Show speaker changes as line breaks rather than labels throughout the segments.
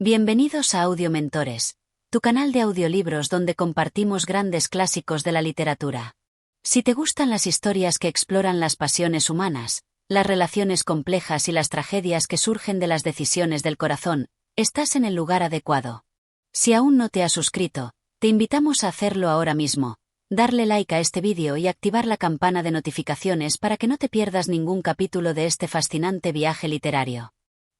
Bienvenidos a Audio Mentores, tu canal de audiolibros donde compartimos grandes clásicos de la literatura. Si te gustan las historias que exploran las pasiones humanas, las relaciones complejas y las tragedias que surgen de las decisiones del corazón, estás en el lugar adecuado. Si aún no te has suscrito, te invitamos a hacerlo ahora mismo, darle like a este vídeo y activar la campana de notificaciones para que no te pierdas ningún capítulo de este fascinante viaje literario.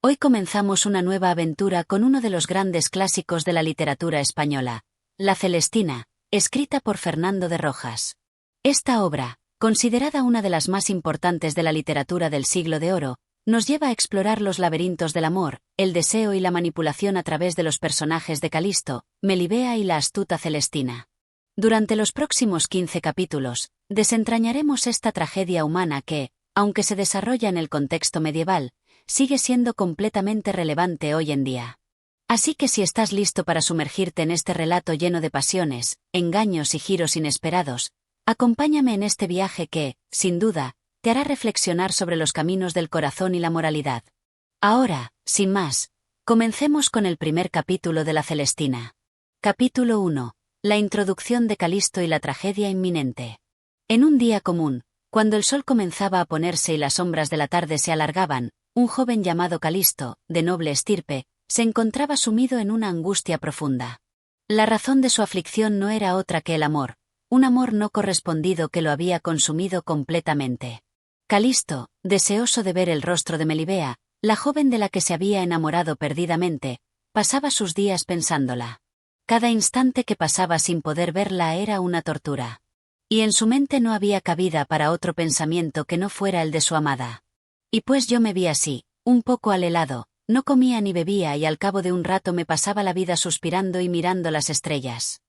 Hoy comenzamos una nueva aventura con uno de los grandes clásicos de la literatura española, La Celestina, escrita por Fernando de Rojas. Esta obra, considerada una de las más importantes de la literatura del Siglo de Oro, nos lleva a explorar los laberintos del amor, el deseo y la manipulación a través de los personajes de Calisto, Melibea y la astuta Celestina. Durante los próximos 15 capítulos, desentrañaremos esta tragedia humana que, aunque se desarrolla en el contexto medieval, sigue siendo completamente relevante hoy en día. Así que si estás listo para sumergirte en este relato lleno de pasiones, engaños y giros inesperados, acompáñame en este viaje que, sin duda, te hará reflexionar sobre los caminos del corazón y la moralidad. Ahora, sin más, comencemos con el primer capítulo de La Celestina. Capítulo 1. La introducción de Calisto y la tragedia inminente. En un día común, cuando el sol comenzaba a ponerse y las sombras de la tarde se alargaban, un joven llamado Calisto, de noble estirpe, se encontraba sumido en una angustia profunda. La razón de su aflicción no era otra que el amor, un amor no correspondido que lo había consumido completamente. Calisto, deseoso de ver el rostro de Melibea, la joven de la que se había enamorado perdidamente, pasaba sus días pensándola. Cada instante que pasaba sin poder verla era una tortura. Y en su mente no había cabida para otro pensamiento que no fuera el de su amada. Y pues yo me vi así, un poco al helado, no comía ni bebía y al cabo de un rato me pasaba la vida suspirando y mirando las estrellas.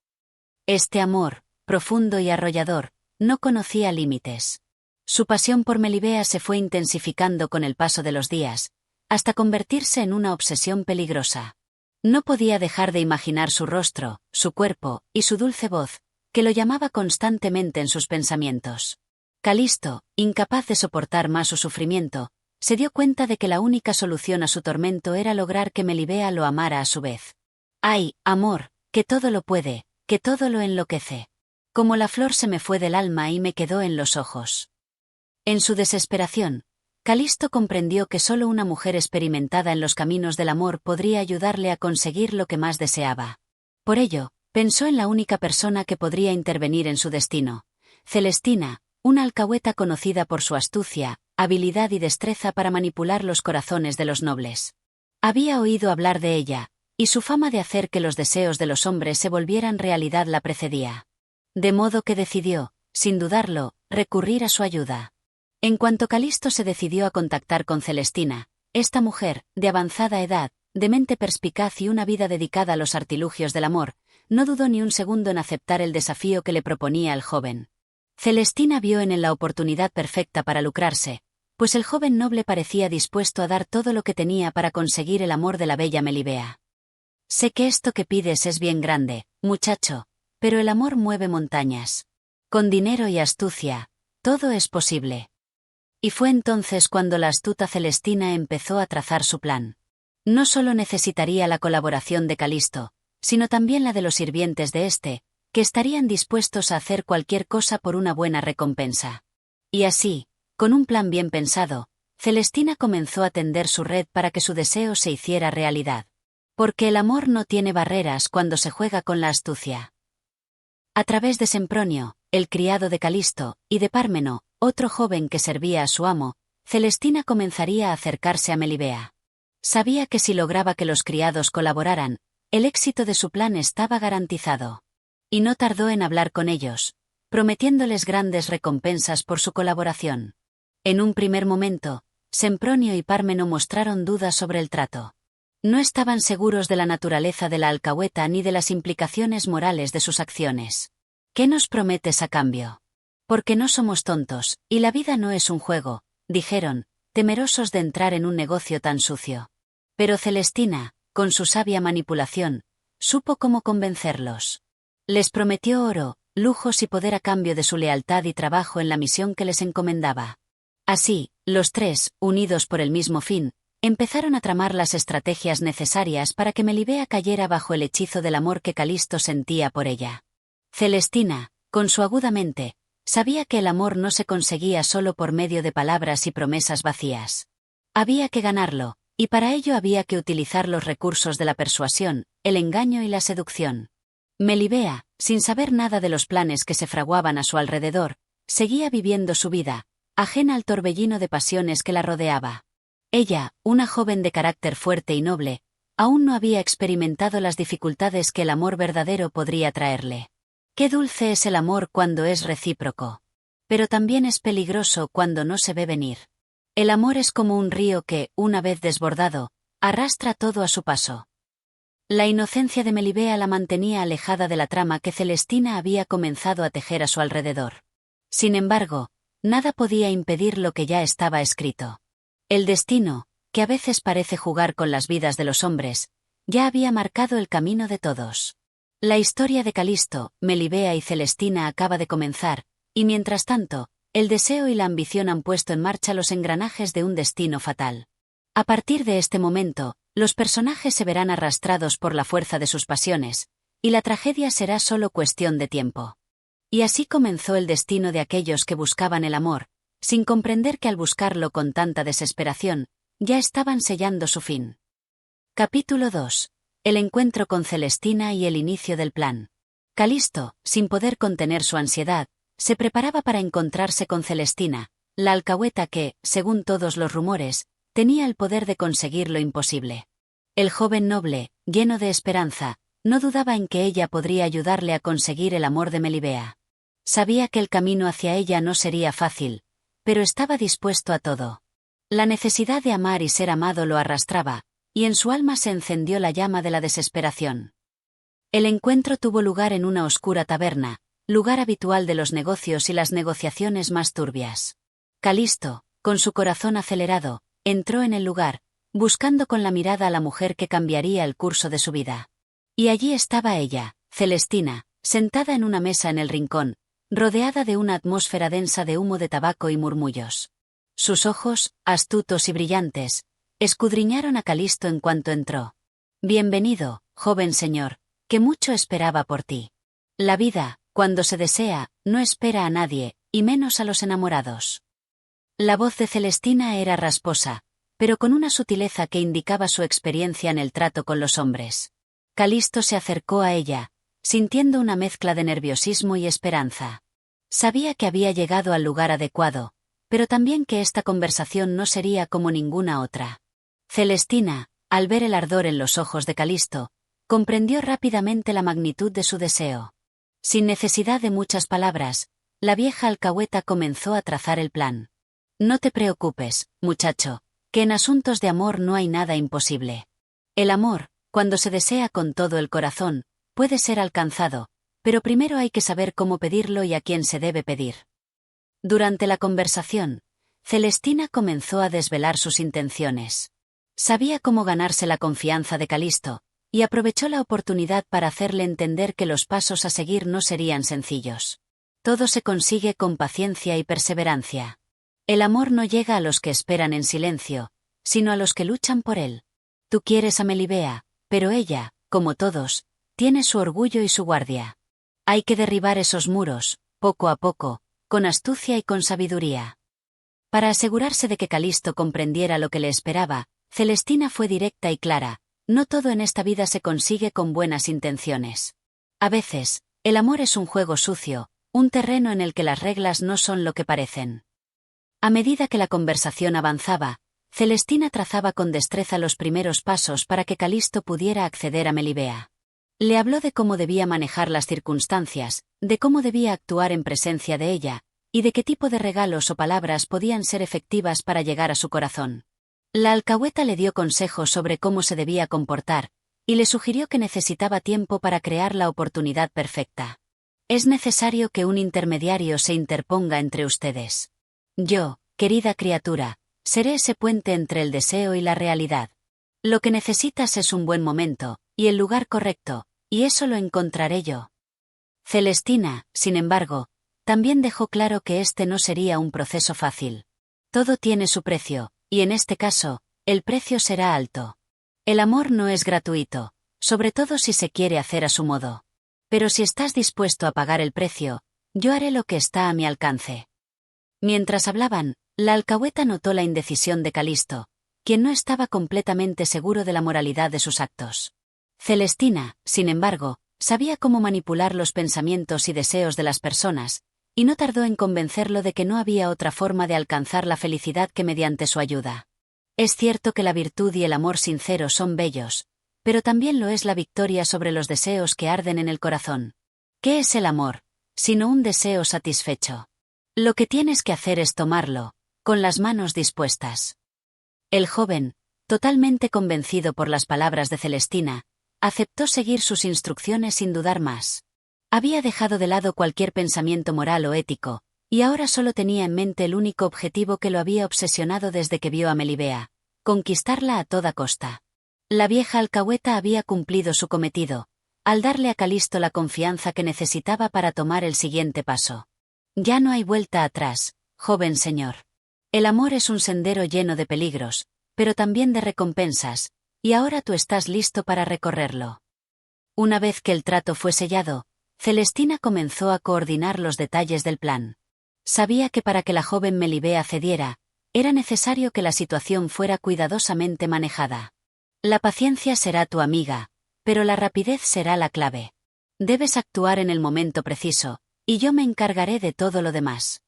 Este amor, profundo y arrollador, no conocía límites. Su pasión por Melibea se fue intensificando con el paso de los días, hasta convertirse en una obsesión peligrosa. No podía dejar de imaginar su rostro, su cuerpo y su dulce voz, que lo llamaba constantemente en sus pensamientos. Calisto, incapaz de soportar más su sufrimiento, se dio cuenta de que la única solución a su tormento era lograr que Melibea lo amara a su vez. ¡Ay, amor, que todo lo puede, que todo lo enloquece! Como la flor se me fue del alma y me quedó en los ojos. En su desesperación, Calisto comprendió que solo una mujer experimentada en los caminos del amor podría ayudarle a conseguir lo que más deseaba. Por ello, pensó en la única persona que podría intervenir en su destino, Celestina, una alcahueta conocida por su astucia, habilidad y destreza para manipular los corazones de los nobles. Había oído hablar de ella, y su fama de hacer que los deseos de los hombres se volvieran realidad la precedía. De modo que decidió, sin dudarlo, recurrir a su ayuda. En cuanto Calisto se decidió a contactar con Celestina, esta mujer, de avanzada edad, de mente perspicaz y una vida dedicada a los artilugios del amor, no dudó ni un segundo en aceptar el desafío que le proponía el joven. Celestina vio en él la oportunidad perfecta para lucrarse, pues el joven noble parecía dispuesto a dar todo lo que tenía para conseguir el amor de la bella Melibea. Sé que esto que pides es bien grande, muchacho, pero el amor mueve montañas. Con dinero y astucia, todo es posible. Y fue entonces cuando la astuta Celestina empezó a trazar su plan. No solo necesitaría la colaboración de Calisto, sino también la de los sirvientes de éste, que estarían dispuestos a hacer cualquier cosa por una buena recompensa. Y así, con un plan bien pensado, Celestina comenzó a tender su red para que su deseo se hiciera realidad. Porque el amor no tiene barreras cuando se juega con la astucia. A través de Sempronio, el criado de Calisto, y de Pármeno, otro joven que servía a su amo, Celestina comenzaría a acercarse a Melibea. Sabía que si lograba que los criados colaboraran, el éxito de su plan estaba garantizado. Y no tardó en hablar con ellos, prometiéndoles grandes recompensas por su colaboración. En un primer momento, Sempronio y Pármeno mostraron dudas sobre el trato. No estaban seguros de la naturaleza de la alcahueta ni de las implicaciones morales de sus acciones. ¿Qué nos prometes a cambio? Porque no somos tontos, y la vida no es un juego, dijeron, temerosos de entrar en un negocio tan sucio. Pero Celestina, con su sabia manipulación, supo cómo convencerlos. Les prometió oro, lujos y poder a cambio de su lealtad y trabajo en la misión que les encomendaba. Así, los tres, unidos por el mismo fin, Empezaron a tramar las estrategias necesarias para que Melibea cayera bajo el hechizo del amor que Calisto sentía por ella. Celestina, con su aguda mente, sabía que el amor no se conseguía solo por medio de palabras y promesas vacías. Había que ganarlo, y para ello había que utilizar los recursos de la persuasión, el engaño y la seducción. Melibea, sin saber nada de los planes que se fraguaban a su alrededor, seguía viviendo su vida, ajena al torbellino de pasiones que la rodeaba. Ella, una joven de carácter fuerte y noble, aún no había experimentado las dificultades que el amor verdadero podría traerle. Qué dulce es el amor cuando es recíproco. Pero también es peligroso cuando no se ve venir. El amor es como un río que, una vez desbordado, arrastra todo a su paso. La inocencia de Melibea la mantenía alejada de la trama que Celestina había comenzado a tejer a su alrededor. Sin embargo, nada podía impedir lo que ya estaba escrito. El destino, que a veces parece jugar con las vidas de los hombres, ya había marcado el camino de todos. La historia de Calisto, Melibea y Celestina acaba de comenzar, y mientras tanto, el deseo y la ambición han puesto en marcha los engranajes de un destino fatal. A partir de este momento, los personajes se verán arrastrados por la fuerza de sus pasiones, y la tragedia será solo cuestión de tiempo. Y así comenzó el destino de aquellos que buscaban el amor, sin comprender que al buscarlo con tanta desesperación, ya estaban sellando su fin. Capítulo 2. El encuentro con Celestina y el inicio del plan. Calisto, sin poder contener su ansiedad, se preparaba para encontrarse con Celestina, la alcahueta que, según todos los rumores, tenía el poder de conseguir lo imposible. El joven noble, lleno de esperanza, no dudaba en que ella podría ayudarle a conseguir el amor de Melibea. Sabía que el camino hacia ella no sería fácil, pero estaba dispuesto a todo. La necesidad de amar y ser amado lo arrastraba, y en su alma se encendió la llama de la desesperación. El encuentro tuvo lugar en una oscura taberna, lugar habitual de los negocios y las negociaciones más turbias. Calisto, con su corazón acelerado, entró en el lugar, buscando con la mirada a la mujer que cambiaría el curso de su vida. Y allí estaba ella, Celestina, sentada en una mesa en el rincón, rodeada de una atmósfera densa de humo de tabaco y murmullos. Sus ojos, astutos y brillantes, escudriñaron a Calisto en cuanto entró. «Bienvenido, joven señor, que mucho esperaba por ti. La vida, cuando se desea, no espera a nadie, y menos a los enamorados». La voz de Celestina era rasposa, pero con una sutileza que indicaba su experiencia en el trato con los hombres. Calisto se acercó a ella, sintiendo una mezcla de nerviosismo y esperanza. Sabía que había llegado al lugar adecuado, pero también que esta conversación no sería como ninguna otra. Celestina, al ver el ardor en los ojos de Calisto, comprendió rápidamente la magnitud de su deseo. Sin necesidad de muchas palabras, la vieja alcahueta comenzó a trazar el plan. «No te preocupes, muchacho, que en asuntos de amor no hay nada imposible. El amor, cuando se desea con todo el corazón, puede ser alcanzado, pero primero hay que saber cómo pedirlo y a quién se debe pedir». Durante la conversación, Celestina comenzó a desvelar sus intenciones. Sabía cómo ganarse la confianza de Calisto, y aprovechó la oportunidad para hacerle entender que los pasos a seguir no serían sencillos. Todo se consigue con paciencia y perseverancia. El amor no llega a los que esperan en silencio, sino a los que luchan por él. Tú quieres a Melibea, pero ella, como todos, tiene su orgullo y su guardia. Hay que derribar esos muros, poco a poco, con astucia y con sabiduría. Para asegurarse de que Calisto comprendiera lo que le esperaba, Celestina fue directa y clara: no todo en esta vida se consigue con buenas intenciones. A veces, el amor es un juego sucio, un terreno en el que las reglas no son lo que parecen. A medida que la conversación avanzaba, Celestina trazaba con destreza los primeros pasos para que Calisto pudiera acceder a Melibea. Le habló de cómo debía manejar las circunstancias, de cómo debía actuar en presencia de ella, y de qué tipo de regalos o palabras podían ser efectivas para llegar a su corazón. La alcahueta le dio consejos sobre cómo se debía comportar, y le sugirió que necesitaba tiempo para crear la oportunidad perfecta. Es necesario que un intermediario se interponga entre ustedes. Yo, querida criatura, seré ese puente entre el deseo y la realidad. Lo que necesitas es un buen momento, y el lugar correcto, y eso lo encontraré yo. Celestina, sin embargo, también dejó claro que este no sería un proceso fácil. Todo tiene su precio, y en este caso, el precio será alto. El amor no es gratuito, sobre todo si se quiere hacer a su modo. Pero si estás dispuesto a pagar el precio, yo haré lo que está a mi alcance. Mientras hablaban, la alcahueta notó la indecisión de Calisto, quien no estaba completamente seguro de la moralidad de sus actos. Celestina, sin embargo, sabía cómo manipular los pensamientos y deseos de las personas, y no tardó en convencerlo de que no había otra forma de alcanzar la felicidad que mediante su ayuda. Es cierto que la virtud y el amor sincero son bellos, pero también lo es la victoria sobre los deseos que arden en el corazón. ¿Qué es el amor, sino un deseo satisfecho? Lo que tienes que hacer es tomarlo, con las manos dispuestas. El joven, totalmente convencido por las palabras de Celestina, aceptó seguir sus instrucciones sin dudar más. Había dejado de lado cualquier pensamiento moral o ético, y ahora solo tenía en mente el único objetivo que lo había obsesionado desde que vio a Melibea: conquistarla a toda costa. La vieja alcahueta había cumplido su cometido, al darle a Calisto la confianza que necesitaba para tomar el siguiente paso. Ya no hay vuelta atrás, joven señor. El amor es un sendero lleno de peligros, pero también de recompensas, y ahora tú estás listo para recorrerlo. Una vez que el trato fue sellado, Celestina comenzó a coordinar los detalles del plan. Sabía que para que la joven Melibea cediera, era necesario que la situación fuera cuidadosamente manejada. La paciencia será tu amiga, pero la rapidez será la clave. Debes actuar en el momento preciso, y yo me encargaré de todo lo demás.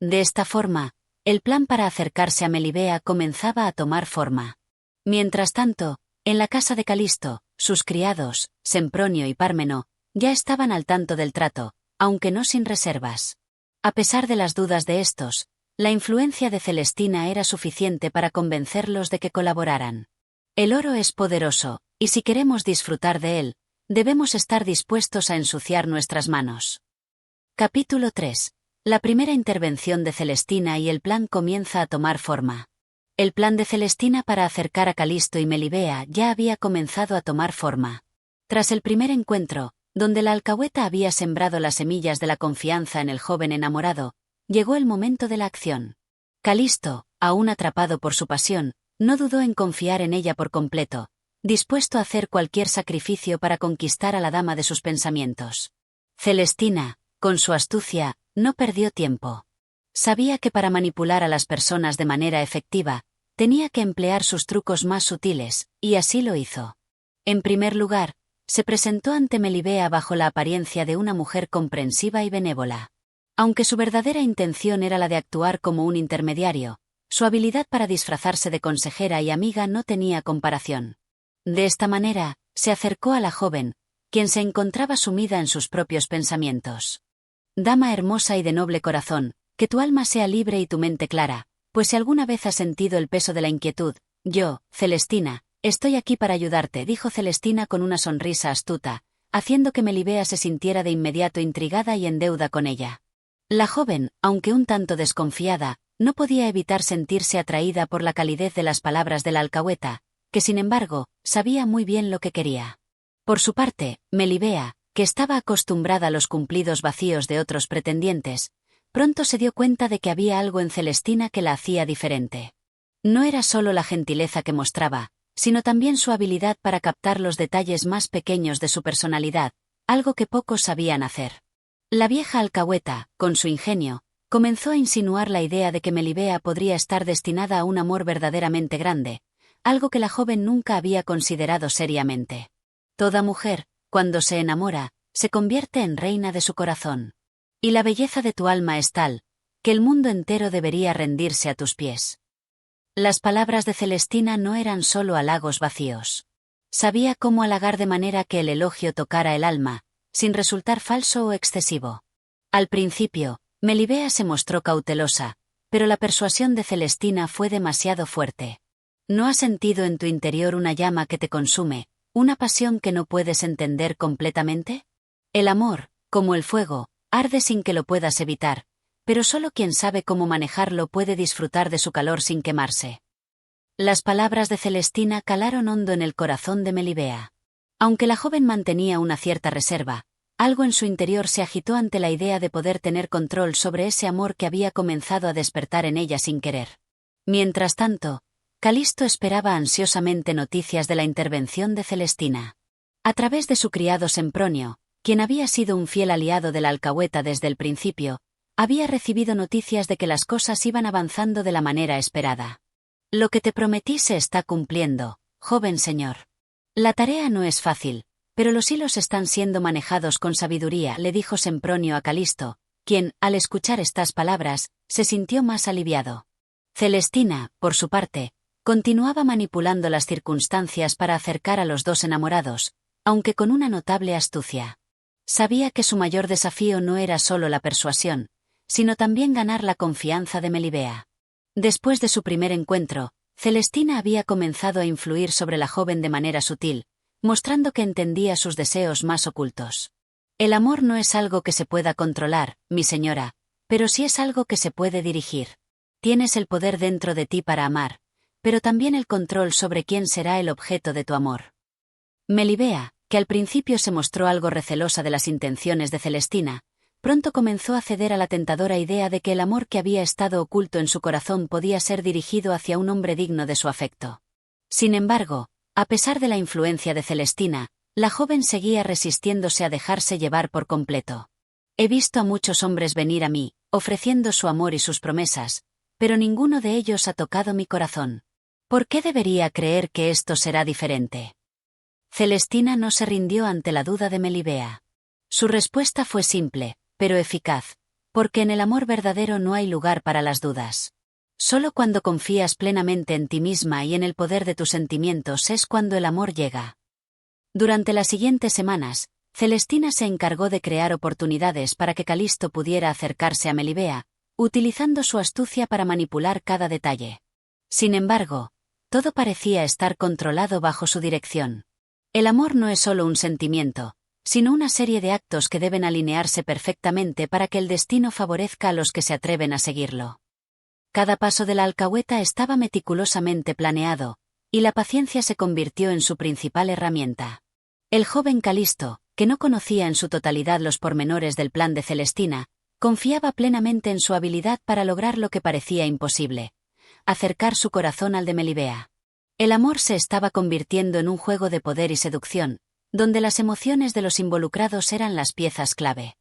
De esta forma, el plan para acercarse a Melibea comenzaba a tomar forma. Mientras tanto, en la casa de Calisto, sus criados, Sempronio y Pármeno, ya estaban al tanto del trato, aunque no sin reservas. A pesar de las dudas de estos, la influencia de Celestina era suficiente para convencerlos de que colaboraran. El oro es poderoso, y si queremos disfrutar de él, debemos estar dispuestos a ensuciar nuestras manos. Capítulo 3. La primera intervención de Celestina y el plan comienza a tomar forma. El plan de Celestina para acercar a Calisto y Melibea ya había comenzado a tomar forma. Tras el primer encuentro, donde la alcahueta había sembrado las semillas de la confianza en el joven enamorado, llegó el momento de la acción. Calisto, aún atrapado por su pasión, no dudó en confiar en ella por completo, dispuesto a hacer cualquier sacrificio para conquistar a la dama de sus pensamientos. Celestina, con su astucia, no perdió tiempo. Sabía que para manipular a las personas de manera efectiva, tenía que emplear sus trucos más sutiles, y así lo hizo. En primer lugar, se presentó ante Melibea bajo la apariencia de una mujer comprensiva y benévola. Aunque su verdadera intención era la de actuar como un intermediario, su habilidad para disfrazarse de consejera y amiga no tenía comparación. De esta manera, se acercó a la joven, quien se encontraba sumida en sus propios pensamientos. Dama hermosa y de noble corazón, que tu alma sea libre y tu mente clara, pues si alguna vez has sentido el peso de la inquietud, yo, Celestina, estoy aquí para ayudarte, dijo Celestina con una sonrisa astuta, haciendo que Melibea se sintiera de inmediato intrigada y en deuda con ella. La joven, aunque un tanto desconfiada, no podía evitar sentirse atraída por la calidez de las palabras de la alcahueta, que sin embargo, sabía muy bien lo que quería. Por su parte, Melibea, que estaba acostumbrada a los cumplidos vacíos de otros pretendientes, pronto se dio cuenta de que había algo en Celestina que la hacía diferente. No era solo la gentileza que mostraba, sino también su habilidad para captar los detalles más pequeños de su personalidad, algo que pocos sabían hacer. La vieja alcahueta, con su ingenio, comenzó a insinuar la idea de que Melibea podría estar destinada a un amor verdaderamente grande, algo que la joven nunca había considerado seriamente. Toda mujer, cuando se enamora, se convierte en reina de su corazón. Y la belleza de tu alma es tal, que el mundo entero debería rendirse a tus pies. Las palabras de Celestina no eran solo halagos vacíos. Sabía cómo halagar de manera que el elogio tocara el alma, sin resultar falso o excesivo. Al principio, Melibea se mostró cautelosa, pero la persuasión de Celestina fue demasiado fuerte. ¿No has sentido en tu interior una llama que te consume, una pasión que no puedes entender completamente? El amor, como el fuego, arde sin que lo puedas evitar, pero solo quien sabe cómo manejarlo puede disfrutar de su calor sin quemarse. Las palabras de Celestina calaron hondo en el corazón de Melibea. Aunque la joven mantenía una cierta reserva, algo en su interior se agitó ante la idea de poder tener control sobre ese amor que había comenzado a despertar en ella sin querer. Mientras tanto, Calisto esperaba ansiosamente noticias de la intervención de Celestina. A través de su criado Sempronio, quien había sido un fiel aliado de la alcahueta desde el principio, había recibido noticias de que las cosas iban avanzando de la manera esperada. Lo que te prometí se está cumpliendo, joven señor. La tarea no es fácil, pero los hilos están siendo manejados con sabiduría, le dijo Sempronio a Calisto, quien, al escuchar estas palabras, se sintió más aliviado. Celestina, por su parte, continuaba manipulando las circunstancias para acercar a los dos enamorados, aunque con una notable astucia. Sabía que su mayor desafío no era solo la persuasión, sino también ganar la confianza de Melibea. Después de su primer encuentro, Celestina había comenzado a influir sobre la joven de manera sutil, mostrando que entendía sus deseos más ocultos. El amor no es algo que se pueda controlar, mi señora, pero sí es algo que se puede dirigir. Tienes el poder dentro de ti para amar, pero también el control sobre quién será el objeto de tu amor. Melibea, que al principio se mostró algo recelosa de las intenciones de Celestina, pronto comenzó a ceder a la tentadora idea de que el amor que había estado oculto en su corazón podía ser dirigido hacia un hombre digno de su afecto. Sin embargo, a pesar de la influencia de Celestina, la joven seguía resistiéndose a dejarse llevar por completo. He visto a muchos hombres venir a mí, ofreciendo su amor y sus promesas, pero ninguno de ellos ha tocado mi corazón. ¿Por qué debería creer que esto será diferente? Celestina no se rindió ante la duda de Melibea. Su respuesta fue simple, pero eficaz, porque en el amor verdadero no hay lugar para las dudas. Solo cuando confías plenamente en ti misma y en el poder de tus sentimientos es cuando el amor llega. Durante las siguientes semanas, Celestina se encargó de crear oportunidades para que Calisto pudiera acercarse a Melibea, utilizando su astucia para manipular cada detalle. Sin embargo, todo parecía estar controlado bajo su dirección. El amor no es solo un sentimiento, sino una serie de actos que deben alinearse perfectamente para que el destino favorezca a los que se atreven a seguirlo. Cada paso de la alcahueta estaba meticulosamente planeado, y la paciencia se convirtió en su principal herramienta. El joven Calisto, que no conocía en su totalidad los pormenores del plan de Celestina, confiaba plenamente en su habilidad para lograr lo que parecía imposible: acercar su corazón al de Melibea. El amor se estaba convirtiendo en un juego de poder y seducción, donde las emociones de los involucrados eran las piezas clave.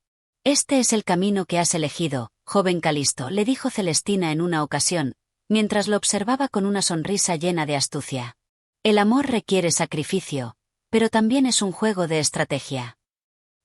Este es el camino que has elegido, joven Calisto, le dijo Celestina en una ocasión, mientras lo observaba con una sonrisa llena de astucia. El amor requiere sacrificio, pero también es un juego de estrategia.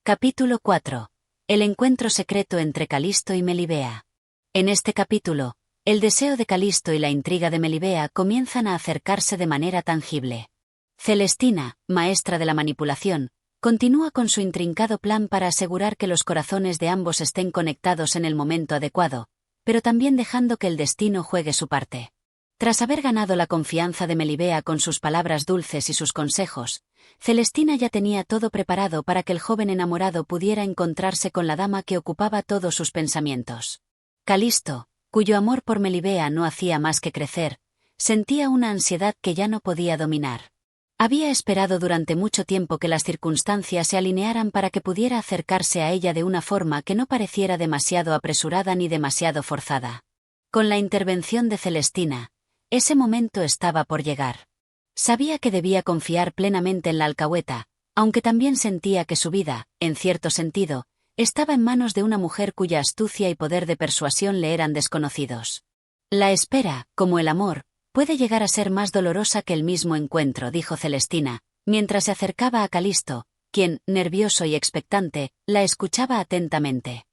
Capítulo 4. El encuentro secreto entre Calisto y Melibea. En este capítulo, el deseo de Calisto y la intriga de Melibea comienzan a acercarse de manera tangible. Celestina, maestra de la manipulación, continúa con su intrincado plan para asegurar que los corazones de ambos estén conectados en el momento adecuado, pero también dejando que el destino juegue su parte. Tras haber ganado la confianza de Melibea con sus palabras dulces y sus consejos, Celestina ya tenía todo preparado para que el joven enamorado pudiera encontrarse con la dama que ocupaba todos sus pensamientos. Calisto, cuyo amor por Melibea no hacía más que crecer, sentía una ansiedad que ya no podía dominar. Había esperado durante mucho tiempo que las circunstancias se alinearan para que pudiera acercarse a ella de una forma que no pareciera demasiado apresurada ni demasiado forzada. Con la intervención de Celestina, ese momento estaba por llegar. Sabía que debía confiar plenamente en la alcahueta, aunque también sentía que su vida, en cierto sentido, estaba en manos de una mujer cuya astucia y poder de persuasión le eran desconocidos. La espera, como el amor, puede llegar a ser más dolorosa que el mismo encuentro, dijo Celestina, mientras se acercaba a Calisto, quien, nervioso y expectante, la escuchaba atentamente.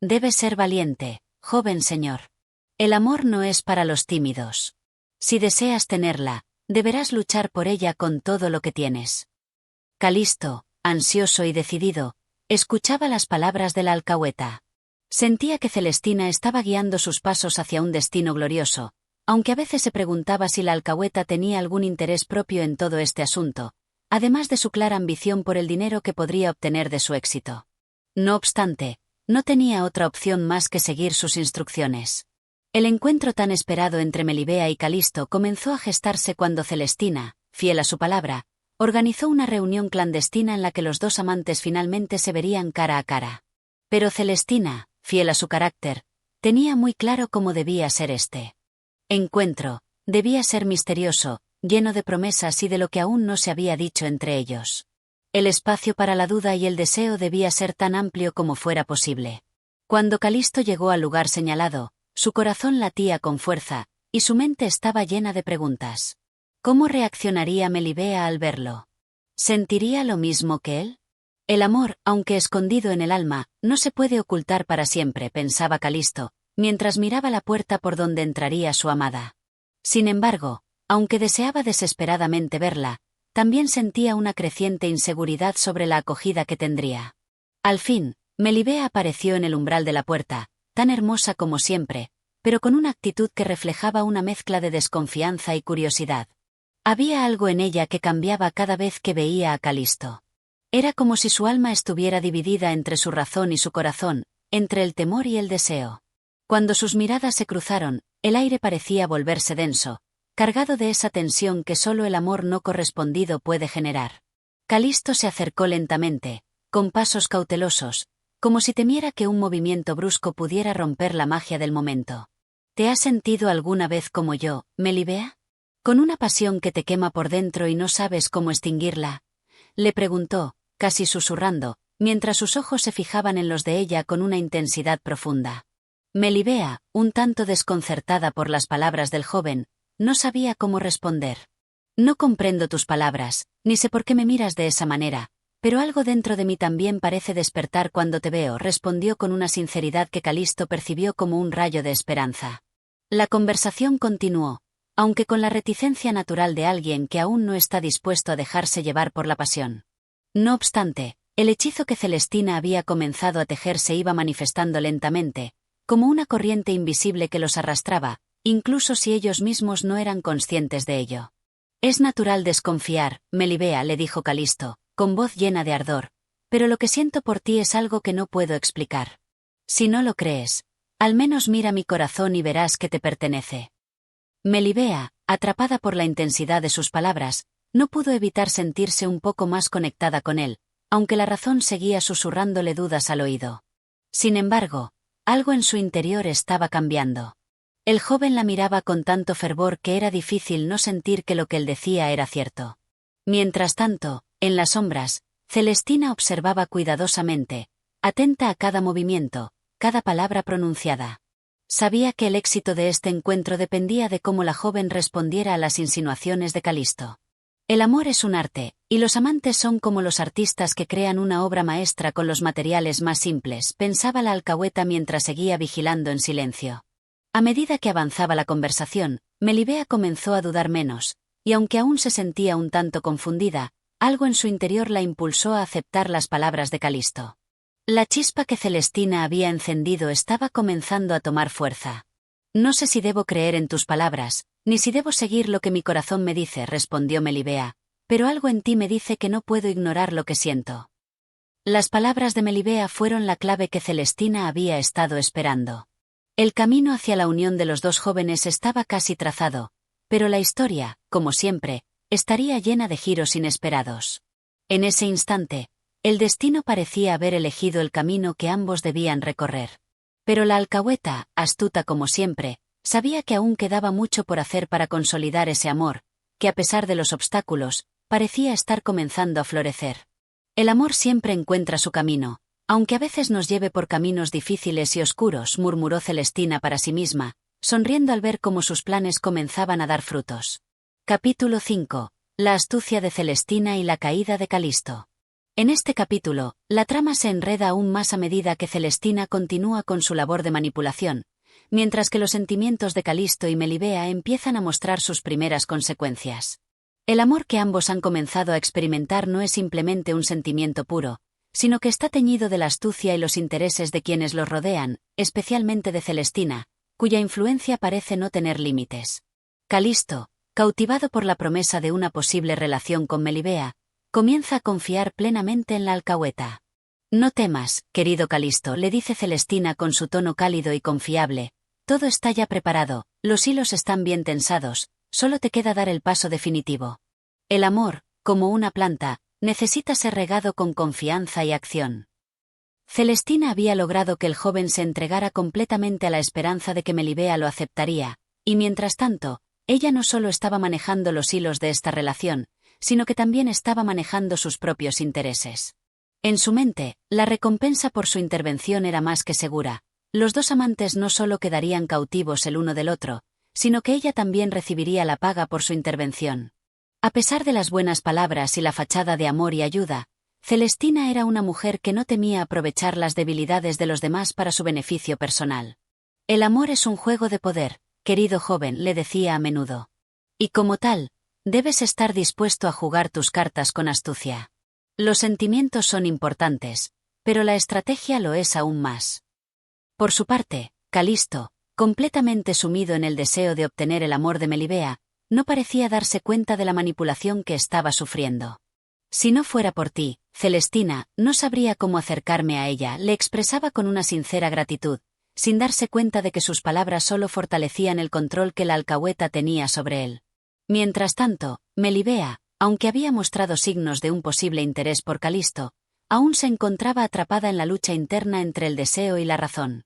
Debes ser valiente, joven señor. El amor no es para los tímidos. Si deseas tenerla, deberás luchar por ella con todo lo que tienes. Calisto, ansioso y decidido, escuchaba las palabras de la alcahueta. Sentía que Celestina estaba guiando sus pasos hacia un destino glorioso, aunque a veces se preguntaba si la alcahueta tenía algún interés propio en todo este asunto, además de su clara ambición por el dinero que podría obtener de su éxito. No obstante, no tenía otra opción más que seguir sus instrucciones. El encuentro tan esperado entre Melibea y Calisto comenzó a gestarse cuando Celestina, fiel a su palabra, organizó una reunión clandestina en la que los dos amantes finalmente se verían cara a cara. Pero Celestina, fiel a su carácter, tenía muy claro cómo debía ser este encuentro. Debía ser misterioso, lleno de promesas y de lo que aún no se había dicho entre ellos. El espacio para la duda y el deseo debía ser tan amplio como fuera posible. Cuando Calisto llegó al lugar señalado, su corazón latía con fuerza, y su mente estaba llena de preguntas. ¿Cómo reaccionaría Melibea al verlo? ¿Sentiría lo mismo que él? El amor, aunque escondido en el alma, no se puede ocultar para siempre, pensaba Calisto, mientras miraba la puerta por donde entraría su amada. Sin embargo, aunque deseaba desesperadamente verla, también sentía una creciente inseguridad sobre la acogida que tendría. Al fin, Melibea apareció en el umbral de la puerta, tan hermosa como siempre, pero con una actitud que reflejaba una mezcla de desconfianza y curiosidad. Había algo en ella que cambiaba cada vez que veía a Calisto. Era como si su alma estuviera dividida entre su razón y su corazón, entre el temor y el deseo. Cuando sus miradas se cruzaron, el aire parecía volverse denso, cargado de esa tensión que solo el amor no correspondido puede generar. Calisto se acercó lentamente, con pasos cautelosos, como si temiera que un movimiento brusco pudiera romper la magia del momento. ¿Te has sentido alguna vez como yo, Melibea? ¿Con una pasión que te quema por dentro y no sabes cómo extinguirla? Le preguntó, casi susurrando, mientras sus ojos se fijaban en los de ella con una intensidad profunda. Melibea, un tanto desconcertada por las palabras del joven, no sabía cómo responder. No comprendo tus palabras, ni sé por qué me miras de esa manera, pero algo dentro de mí también parece despertar cuando te veo, respondió con una sinceridad que Calisto percibió como un rayo de esperanza. La conversación continuó, aunque con la reticencia natural de alguien que aún no está dispuesto a dejarse llevar por la pasión. No obstante, el hechizo que Celestina había comenzado a tejer se iba manifestando lentamente, como una corriente invisible que los arrastraba, incluso si ellos mismos no eran conscientes de ello. Es natural desconfiar, Melibea, le dijo Calisto, con voz llena de ardor, pero lo que siento por ti es algo que no puedo explicar. Si no lo crees, al menos mira mi corazón y verás que te pertenece. Melibea, atrapada por la intensidad de sus palabras, no pudo evitar sentirse un poco más conectada con él, aunque la razón seguía susurrándole dudas al oído. Sin embargo, algo en su interior estaba cambiando. El joven la miraba con tanto fervor que era difícil no sentir que lo que él decía era cierto. Mientras tanto, en las sombras, Celestina observaba cuidadosamente, atenta a cada movimiento, cada palabra pronunciada. Sabía que el éxito de este encuentro dependía de cómo la joven respondiera a las insinuaciones de Calisto. El amor es un arte, y los amantes son como los artistas que crean una obra maestra con los materiales más simples, pensaba la alcahueta mientras seguía vigilando en silencio. A medida que avanzaba la conversación, Melibea comenzó a dudar menos, y aunque aún se sentía un tanto confundida, algo en su interior la impulsó a aceptar las palabras de Calisto. La chispa que Celestina había encendido estaba comenzando a tomar fuerza. No sé si debo creer en tus palabras, ni si debo seguir lo que mi corazón me dice, respondió Melibea, pero algo en ti me dice que no puedo ignorar lo que siento. Las palabras de Melibea fueron la clave que Celestina había estado esperando. El camino hacia la unión de los dos jóvenes estaba casi trazado, pero la historia, como siempre, estaría llena de giros inesperados. En ese instante, el destino parecía haber elegido el camino que ambos debían recorrer. Pero la alcahueta, astuta como siempre, sabía que aún quedaba mucho por hacer para consolidar ese amor, que a pesar de los obstáculos, parecía estar comenzando a florecer. El amor siempre encuentra su camino, aunque a veces nos lleve por caminos difíciles y oscuros, murmuró Celestina para sí misma, sonriendo al ver cómo sus planes comenzaban a dar frutos. Capítulo 5. La astucia de Celestina y la caída de Calisto. En este capítulo, la trama se enreda aún más a medida que Celestina continúa con su labor de manipulación, mientras que los sentimientos de Calisto y Melibea empiezan a mostrar sus primeras consecuencias. El amor que ambos han comenzado a experimentar no es simplemente un sentimiento puro, sino que está teñido de la astucia y los intereses de quienes los rodean, especialmente de Celestina, cuya influencia parece no tener límites. Calisto, cautivado por la promesa de una posible relación con Melibea, comienza a confiar plenamente en la alcahueta. No temas, querido Calisto, le dice Celestina con su tono cálido y confiable, todo está ya preparado, los hilos están bien tensados, solo te queda dar el paso definitivo. El amor, como una planta, necesita ser regado con confianza y acción. Celestina había logrado que el joven se entregara completamente a la esperanza de que Melibea lo aceptaría, y mientras tanto, ella no solo estaba manejando los hilos de esta relación, sino que también estaba manejando sus propios intereses. En su mente, la recompensa por su intervención era más que segura. Los dos amantes no solo quedarían cautivos el uno del otro, sino que ella también recibiría la paga por su intervención. A pesar de las buenas palabras y la fachada de amor y ayuda, Celestina era una mujer que no temía aprovechar las debilidades de los demás para su beneficio personal. El amor es un juego de poder, querido joven, le decía a menudo. Y como tal, debes estar dispuesto a jugar tus cartas con astucia. Los sentimientos son importantes, pero la estrategia lo es aún más. Por su parte, Calisto, completamente sumido en el deseo de obtener el amor de Melibea, no parecía darse cuenta de la manipulación que estaba sufriendo. Si no fuera por ti, Celestina, no sabría cómo acercarme a ella, le expresaba con una sincera gratitud, sin darse cuenta de que sus palabras solo fortalecían el control que la alcahueta tenía sobre él. Mientras tanto, Melibea, aunque había mostrado signos de un posible interés por Calisto, aún se encontraba atrapada en la lucha interna entre el deseo y la razón.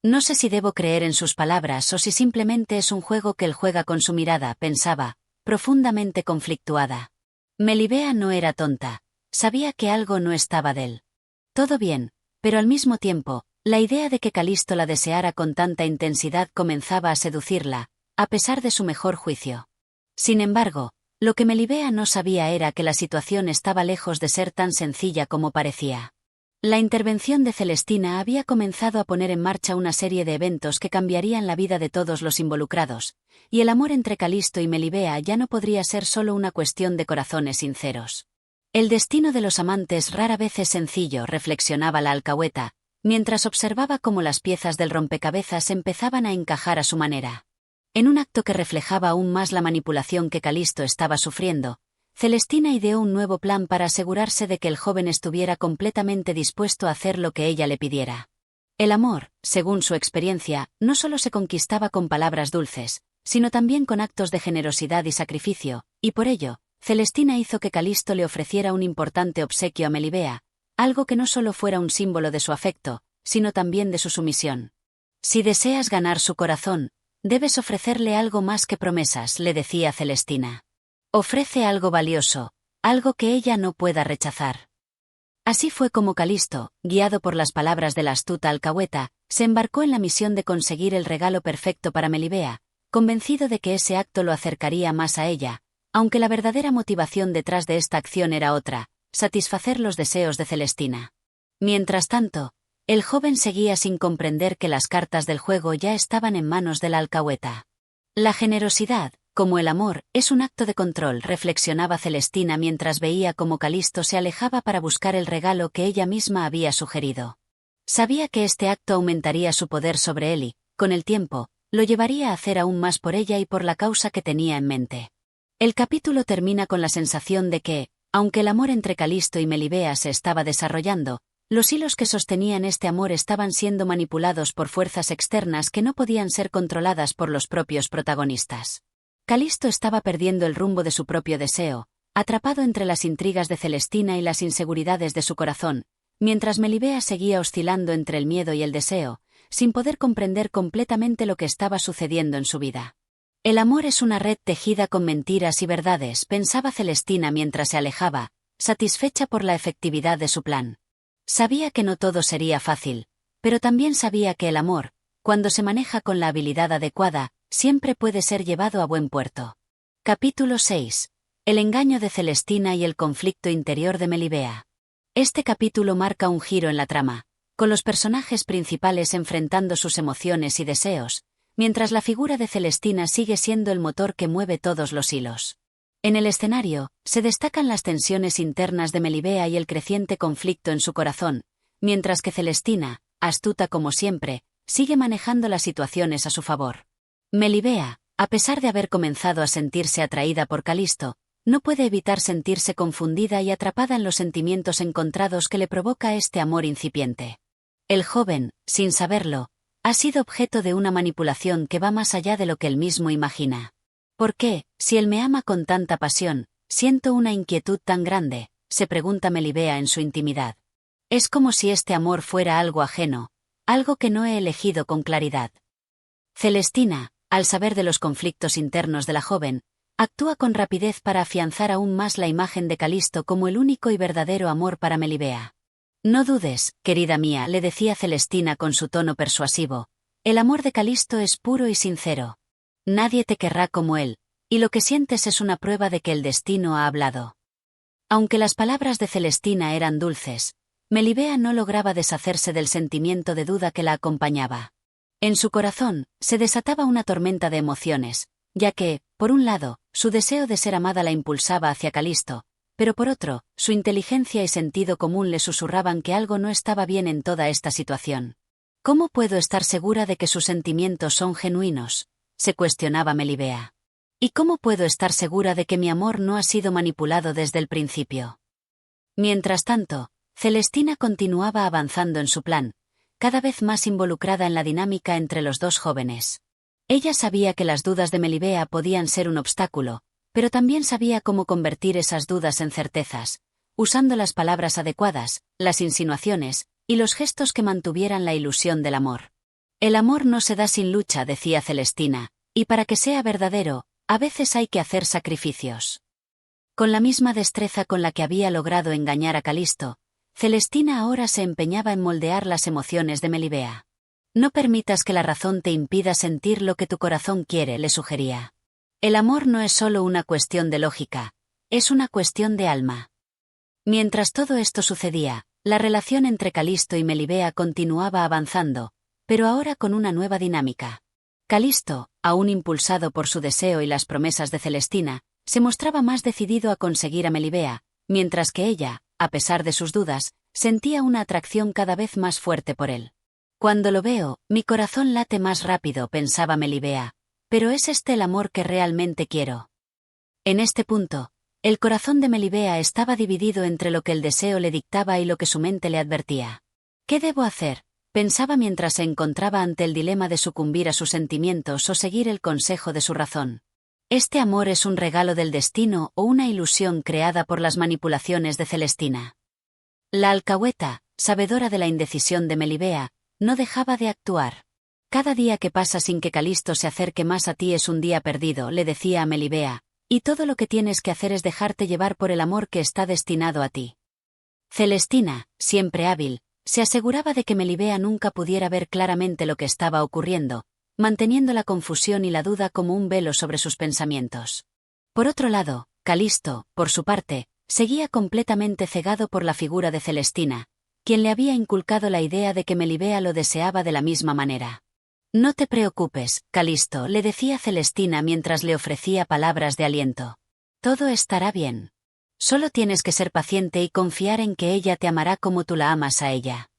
No sé si debo creer en sus palabras o si simplemente es un juego que él juega con su mirada, pensaba, profundamente conflictuada. Melibea no era tonta, sabía que algo no estaba de él. Todo bien, pero al mismo tiempo, la idea de que Calisto la deseara con tanta intensidad comenzaba a seducirla, a pesar de su mejor juicio. Sin embargo, lo que Melibea no sabía era que la situación estaba lejos de ser tan sencilla como parecía. La intervención de Celestina había comenzado a poner en marcha una serie de eventos que cambiarían la vida de todos los involucrados, y el amor entre Calisto y Melibea ya no podría ser solo una cuestión de corazones sinceros. El destino de los amantes rara vez es sencillo, reflexionaba la alcahueta, mientras observaba cómo las piezas del rompecabezas empezaban a encajar a su manera. En un acto que reflejaba aún más la manipulación que Calisto estaba sufriendo, Celestina ideó un nuevo plan para asegurarse de que el joven estuviera completamente dispuesto a hacer lo que ella le pidiera. El amor, según su experiencia, no solo se conquistaba con palabras dulces, sino también con actos de generosidad y sacrificio, y por ello, Celestina hizo que Calisto le ofreciera un importante obsequio a Melibea, algo que no solo fuera un símbolo de su afecto, sino también de su sumisión. Si deseas ganar su corazón, debes ofrecerle algo más que promesas, le decía Celestina. Ofrece algo valioso, algo que ella no pueda rechazar. Así fue como Calisto, guiado por las palabras de la astuta alcahueta, se embarcó en la misión de conseguir el regalo perfecto para Melibea, convencido de que ese acto lo acercaría más a ella, aunque la verdadera motivación detrás de esta acción era otra, satisfacer los deseos de Celestina. Mientras tanto, el joven seguía sin comprender que las cartas del juego ya estaban en manos de la alcahueta. La generosidad, como el amor, es un acto de control, reflexionaba Celestina mientras veía cómo Calisto se alejaba para buscar el regalo que ella misma había sugerido. Sabía que este acto aumentaría su poder sobre él y, con el tiempo, lo llevaría a hacer aún más por ella y por la causa que tenía en mente. El capítulo termina con la sensación de que, aunque el amor entre Calisto y Melibea se estaba desarrollando, los hilos que sostenían este amor estaban siendo manipulados por fuerzas externas que no podían ser controladas por los propios protagonistas. Calisto estaba perdiendo el rumbo de su propio deseo, atrapado entre las intrigas de Celestina y las inseguridades de su corazón, mientras Melibea seguía oscilando entre el miedo y el deseo, sin poder comprender completamente lo que estaba sucediendo en su vida. El amor es una red tejida con mentiras y verdades, pensaba Celestina mientras se alejaba, satisfecha por la efectividad de su plan. Sabía que no todo sería fácil, pero también sabía que el amor, cuando se maneja con la habilidad adecuada, siempre puede ser llevado a buen puerto. Capítulo 6. El engaño de Celestina y el conflicto interior de Melibea. Este capítulo marca un giro en la trama, con los personajes principales enfrentando sus emociones y deseos, mientras la figura de Celestina sigue siendo el motor que mueve todos los hilos. En el escenario, se destacan las tensiones internas de Melibea y el creciente conflicto en su corazón, mientras que Celestina, astuta como siempre, sigue manejando las situaciones a su favor. Melibea, a pesar de haber comenzado a sentirse atraída por Calisto, no puede evitar sentirse confundida y atrapada en los sentimientos encontrados que le provoca este amor incipiente. El joven, sin saberlo, ha sido objeto de una manipulación que va más allá de lo que él mismo imagina. ¿Por qué, si él me ama con tanta pasión, siento una inquietud tan grande?, se pregunta Melibea en su intimidad. Es como si este amor fuera algo ajeno, algo que no he elegido con claridad. Celestina, Al saber de los conflictos internos de la joven, actúa con rapidez para afianzar aún más la imagen de Calisto como el único y verdadero amor para Melibea. No dudes, querida mía, le decía Celestina con su tono persuasivo. El amor de Calisto es puro y sincero. Nadie te querrá como él, y lo que sientes es una prueba de que el destino ha hablado. Aunque las palabras de Celestina eran dulces, Melibea no lograba deshacerse del sentimiento de duda que la acompañaba. En su corazón, se desataba una tormenta de emociones, ya que, por un lado, su deseo de ser amada la impulsaba hacia Calisto, pero por otro, su inteligencia y sentido común le susurraban que algo no estaba bien en toda esta situación. ¿Cómo puedo estar segura de que sus sentimientos son genuinos?, se cuestionaba Melibea. ¿Y cómo puedo estar segura de que mi amor no ha sido manipulado desde el principio? Mientras tanto, Celestina continuaba avanzando en su plan, cada vez más involucrada en la dinámica entre los dos jóvenes. Ella sabía que las dudas de Melibea podían ser un obstáculo, pero también sabía cómo convertir esas dudas en certezas, usando las palabras adecuadas, las insinuaciones, y los gestos que mantuvieran la ilusión del amor. El amor no se da sin lucha, decía Celestina, y para que sea verdadero, a veces hay que hacer sacrificios. Con la misma destreza con la que había logrado engañar a Calisto, Celestina ahora se empeñaba en moldear las emociones de Melibea. No permitas que la razón te impida sentir lo que tu corazón quiere, le sugería. El amor no es solo una cuestión de lógica, es una cuestión de alma. Mientras todo esto sucedía, la relación entre Calisto y Melibea continuaba avanzando, pero ahora con una nueva dinámica. Calisto, aún impulsado por su deseo y las promesas de Celestina, se mostraba más decidido a conseguir a Melibea, mientras que ella, a pesar de sus dudas, sentía una atracción cada vez más fuerte por él. Cuando lo veo, mi corazón late más rápido, pensaba Melibea, pero ¿es este el amor que realmente quiero? En este punto, el corazón de Melibea estaba dividido entre lo que el deseo le dictaba y lo que su mente le advertía. ¿Qué debo hacer?, pensaba mientras se encontraba ante el dilema de sucumbir a sus sentimientos o seguir el consejo de su razón. ¿Este amor es un regalo del destino o una ilusión creada por las manipulaciones de Celestina? La alcahueta, sabedora de la indecisión de Melibea, no dejaba de actuar. Cada día que pasa sin que Calisto se acerque más a ti es un día perdido, le decía a Melibea, y todo lo que tienes que hacer es dejarte llevar por el amor que está destinado a ti. Celestina, siempre hábil, se aseguraba de que Melibea nunca pudiera ver claramente lo que estaba ocurriendo, manteniendo la confusión y la duda como un velo sobre sus pensamientos. Por otro lado, Calisto, por su parte, seguía completamente cegado por la figura de Celestina, quien le había inculcado la idea de que Melibea lo deseaba de la misma manera. No te preocupes, Calisto, le decía Celestina mientras le ofrecía palabras de aliento. Todo estará bien. Solo tienes que ser paciente y confiar en que ella te amará como tú la amas a ella.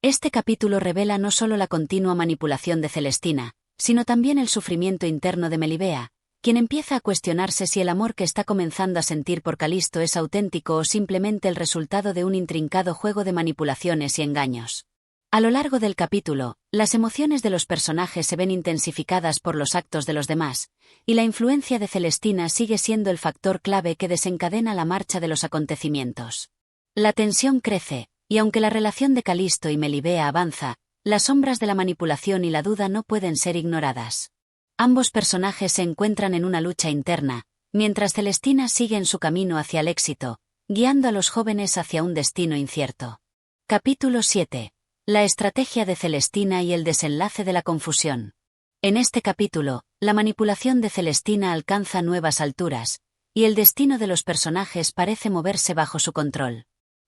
Este capítulo revela no solo la continua manipulación de Celestina, sino también el sufrimiento interno de Melibea, quien empieza a cuestionarse si el amor que está comenzando a sentir por Calisto es auténtico o simplemente el resultado de un intrincado juego de manipulaciones y engaños. A lo largo del capítulo, las emociones de los personajes se ven intensificadas por los actos de los demás, y la influencia de Celestina sigue siendo el factor clave que desencadena la marcha de los acontecimientos. La tensión crece, y aunque la relación de Calisto y Melibea avanza, las sombras de la manipulación y la duda no pueden ser ignoradas. Ambos personajes se encuentran en una lucha interna, mientras Celestina sigue en su camino hacia el éxito, guiando a los jóvenes hacia un destino incierto. Capítulo 7. La estrategia de Celestina y el desenlace de la confusión. En este capítulo, la manipulación de Celestina alcanza nuevas alturas, y el destino de los personajes parece moverse bajo su control.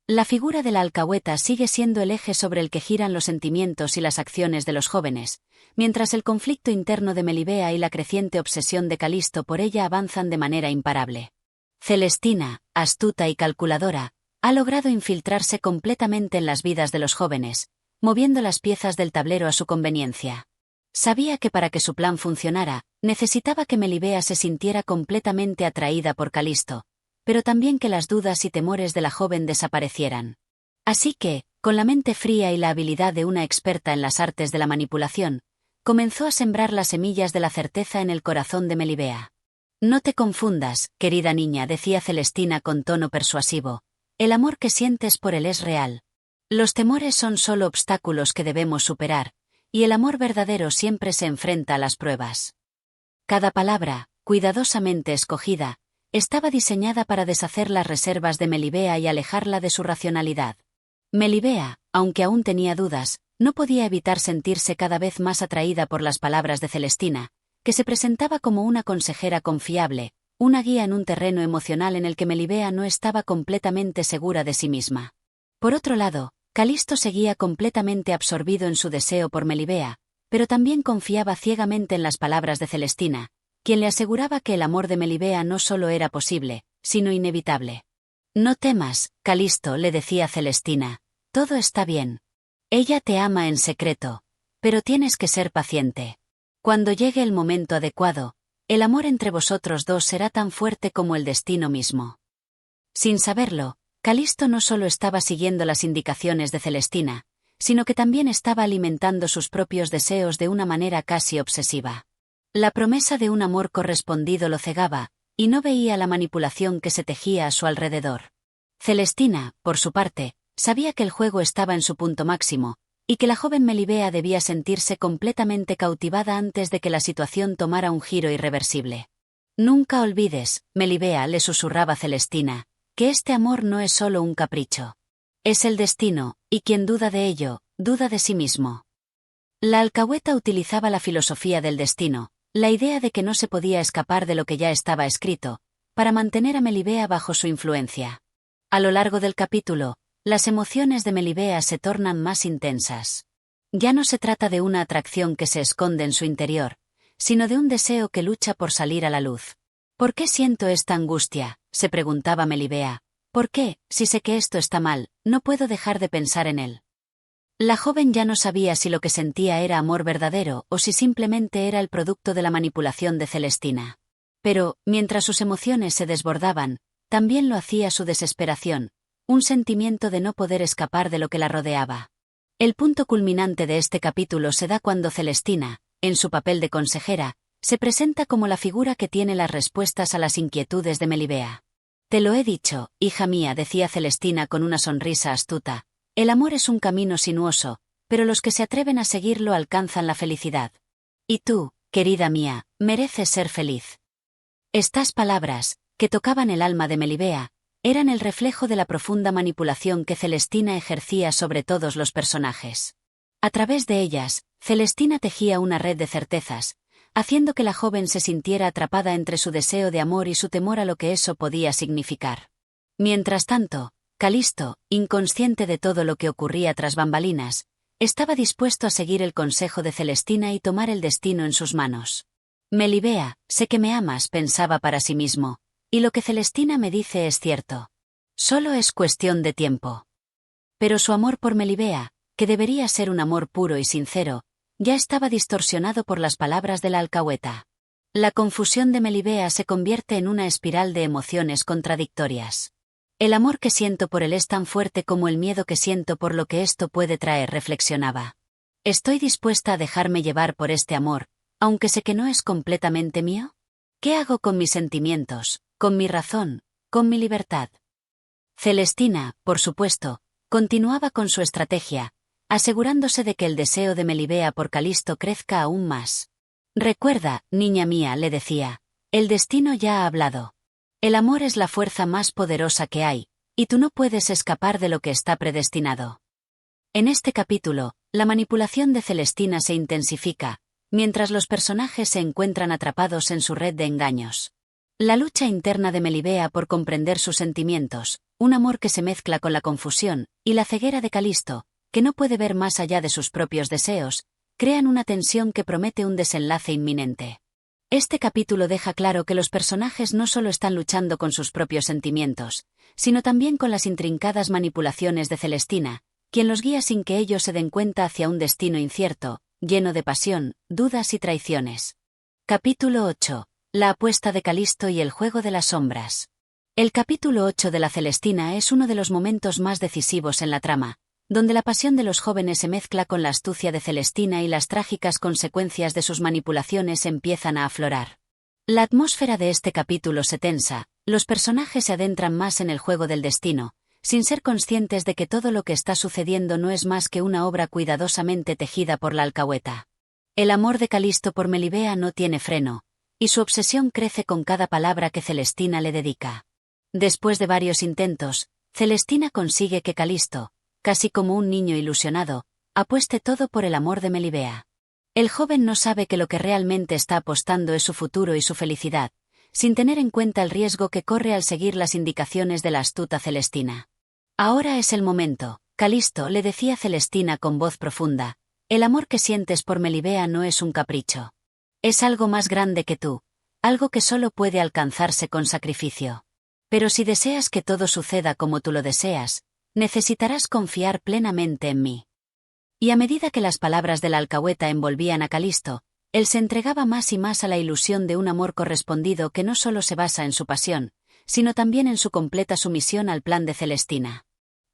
La figura de la alcahueta sigue siendo el eje sobre el que giran los sentimientos y las acciones de los jóvenes, mientras el conflicto interno de Melibea y la creciente obsesión de Calisto por ella avanzan de manera imparable. Celestina, astuta y calculadora, ha logrado infiltrarse completamente en las vidas de los jóvenes, moviendo las piezas del tablero a su conveniencia. Sabía que para que su plan funcionara, necesitaba que Melibea se sintiera completamente atraída por Calisto, pero también que las dudas y temores de la joven desaparecieran. Así que, con la mente fría y la habilidad de una experta en las artes de la manipulación, comenzó a sembrar las semillas de la certeza en el corazón de Melibea. No te confundas, querida niña, decía Celestina con tono persuasivo. El amor que sientes por él es real. Los temores son solo obstáculos que debemos superar, y el amor verdadero siempre se enfrenta a las pruebas. Cada palabra, cuidadosamente escogida, estaba diseñada para deshacer las reservas de Melibea y alejarla de su racionalidad. Melibea, aunque aún tenía dudas, no podía evitar sentirse cada vez más atraída por las palabras de Celestina, que se presentaba como una consejera confiable, una guía en un terreno emocional en el que Melibea no estaba completamente segura de sí misma. Por otro lado, Calisto seguía completamente absorbido en su deseo por Melibea, pero también confiaba ciegamente en las palabras de Celestina, quien le aseguraba que el amor de Melibea no solo era posible, sino inevitable. «No temas, Calisto», le decía Celestina, «todo está bien. Ella te ama en secreto, pero tienes que ser paciente. Cuando llegue el momento adecuado, el amor entre vosotros dos será tan fuerte como el destino mismo». Sin saberlo, Calisto no solo estaba siguiendo las indicaciones de Celestina, sino que también estaba alimentando sus propios deseos de una manera casi obsesiva. La promesa de un amor correspondido lo cegaba, y no veía la manipulación que se tejía a su alrededor. Celestina, por su parte, sabía que el juego estaba en su punto máximo, y que la joven Melibea debía sentirse completamente cautivada antes de que la situación tomara un giro irreversible. «Nunca olvides, Melibea», le susurraba Celestina, «que este amor no es solo un capricho. Es el destino, y quien duda de ello, duda de sí mismo». La alcahueta utilizaba la filosofía del destino, la idea de que no se podía escapar de lo que ya estaba escrito, para mantener a Melibea bajo su influencia. A lo largo del capítulo, las emociones de Melibea se tornan más intensas. Ya no se trata de una atracción que se esconde en su interior, sino de un deseo que lucha por salir a la luz. «¿Por qué siento esta angustia?», se preguntaba Melibea. «¿Por qué, si sé que esto está mal, no puedo dejar de pensar en él?». La joven ya no sabía si lo que sentía era amor verdadero o si simplemente era el producto de la manipulación de Celestina. Pero, mientras sus emociones se desbordaban, también lo hacía su desesperación, un sentimiento de no poder escapar de lo que la rodeaba. El punto culminante de este capítulo se da cuando Celestina, en su papel de consejera, se presenta como la figura que tiene las respuestas a las inquietudes de Melibea. «Te lo he dicho, hija mía», decía Celestina con una sonrisa astuta, «el amor es un camino sinuoso, pero los que se atreven a seguirlo alcanzan la felicidad. Y tú, querida mía, mereces ser feliz». Estas palabras, que tocaban el alma de Melibea, eran el reflejo de la profunda manipulación que Celestina ejercía sobre todos los personajes. A través de ellas, Celestina tejía una red de certezas, haciendo que la joven se sintiera atrapada entre su deseo de amor y su temor a lo que eso podía significar. Mientras tanto, Calisto, inconsciente de todo lo que ocurría tras bambalinas, estaba dispuesto a seguir el consejo de Celestina y tomar el destino en sus manos. «Melibea, sé que me amas», pensaba para sí mismo, «y lo que Celestina me dice es cierto. Solo es cuestión de tiempo». Pero su amor por Melibea, que debería ser un amor puro y sincero, ya estaba distorsionado por las palabras de la alcahueta. La confusión de Melibea se convierte en una espiral de emociones contradictorias. «El amor que siento por él es tan fuerte como el miedo que siento por lo que esto puede traer», reflexionaba. «¿Estoy dispuesta a dejarme llevar por este amor, aunque sé que no es completamente mío? ¿Qué hago con mis sentimientos, con mi razón, con mi libertad?» Celestina, por supuesto, continuaba con su estrategia, asegurándose de que el deseo de Melibea por Calisto crezca aún más. «Recuerda, niña mía», le decía, «el destino ya ha hablado. El amor es la fuerza más poderosa que hay, y tú no puedes escapar de lo que está predestinado». En este capítulo, la manipulación de Celestina se intensifica, mientras los personajes se encuentran atrapados en su red de engaños. La lucha interna de Melibea por comprender sus sentimientos, un amor que se mezcla con la confusión, y la ceguera de Calisto, que no puede ver más allá de sus propios deseos, crean una tensión que promete un desenlace inminente. Este capítulo deja claro que los personajes no solo están luchando con sus propios sentimientos, sino también con las intrincadas manipulaciones de Celestina, quien los guía sin que ellos se den cuenta hacia un destino incierto, lleno de pasión, dudas y traiciones. Capítulo 8. La apuesta de Calisto y el juego de las sombras. El capítulo 8 de la Celestina es uno de los momentos más decisivos en la trama, donde la pasión de los jóvenes se mezcla con la astucia de Celestina y las trágicas consecuencias de sus manipulaciones empiezan a aflorar. La atmósfera de este capítulo se tensa, los personajes se adentran más en el juego del destino, sin ser conscientes de que todo lo que está sucediendo no es más que una obra cuidadosamente tejida por la alcahueta. El amor de Calisto por Melibea no tiene freno, y su obsesión crece con cada palabra que Celestina le dedica. Después de varios intentos, Celestina consigue que Calisto, casi como un niño ilusionado, apueste todo por el amor de Melibea. El joven no sabe que lo que realmente está apostando es su futuro y su felicidad, sin tener en cuenta el riesgo que corre al seguir las indicaciones de la astuta Celestina. Ahora es el momento, Calisto, le decía Celestina con voz profunda, el amor que sientes por Melibea no es un capricho. Es algo más grande que tú, algo que solo puede alcanzarse con sacrificio. Pero si deseas que todo suceda como tú lo deseas, necesitarás confiar plenamente en mí. Y a medida que las palabras de la alcahueta envolvían a Calisto, él se entregaba más y más a la ilusión de un amor correspondido que no solo se basa en su pasión, sino también en su completa sumisión al plan de Celestina.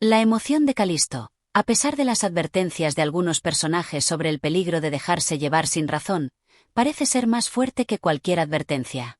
La emoción de Calisto, a pesar de las advertencias de algunos personajes sobre el peligro de dejarse llevar sin razón, parece ser más fuerte que cualquier advertencia.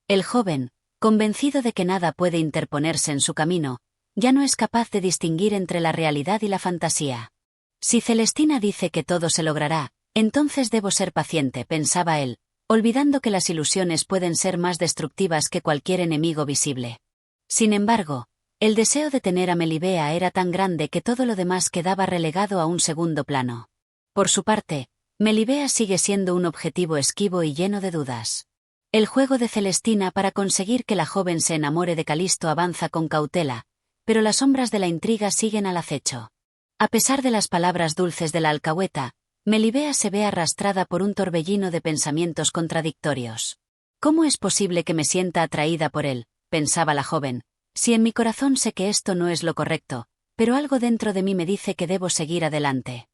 El joven, convencido de que nada puede interponerse en su camino, ya no es capaz de distinguir entre la realidad y la fantasía. Si Celestina dice que todo se logrará, entonces debo ser paciente, pensaba él, olvidando que las ilusiones pueden ser más destructivas que cualquier enemigo visible. Sin embargo, el deseo de tener a Melibea era tan grande que todo lo demás quedaba relegado a un segundo plano. Por su parte, Melibea sigue siendo un objetivo esquivo y lleno de dudas. El juego de Celestina para conseguir que la joven se enamore de Calisto avanza con cautela, pero las sombras de la intriga siguen al acecho. A pesar de las palabras dulces de la alcahueta, Melibea se ve arrastrada por un torbellino de pensamientos contradictorios. ¿Cómo es posible que me sienta atraída por él?, pensaba la joven, si en mi corazón sé que esto no es lo correcto, pero algo dentro de mí me dice que debo seguir adelante.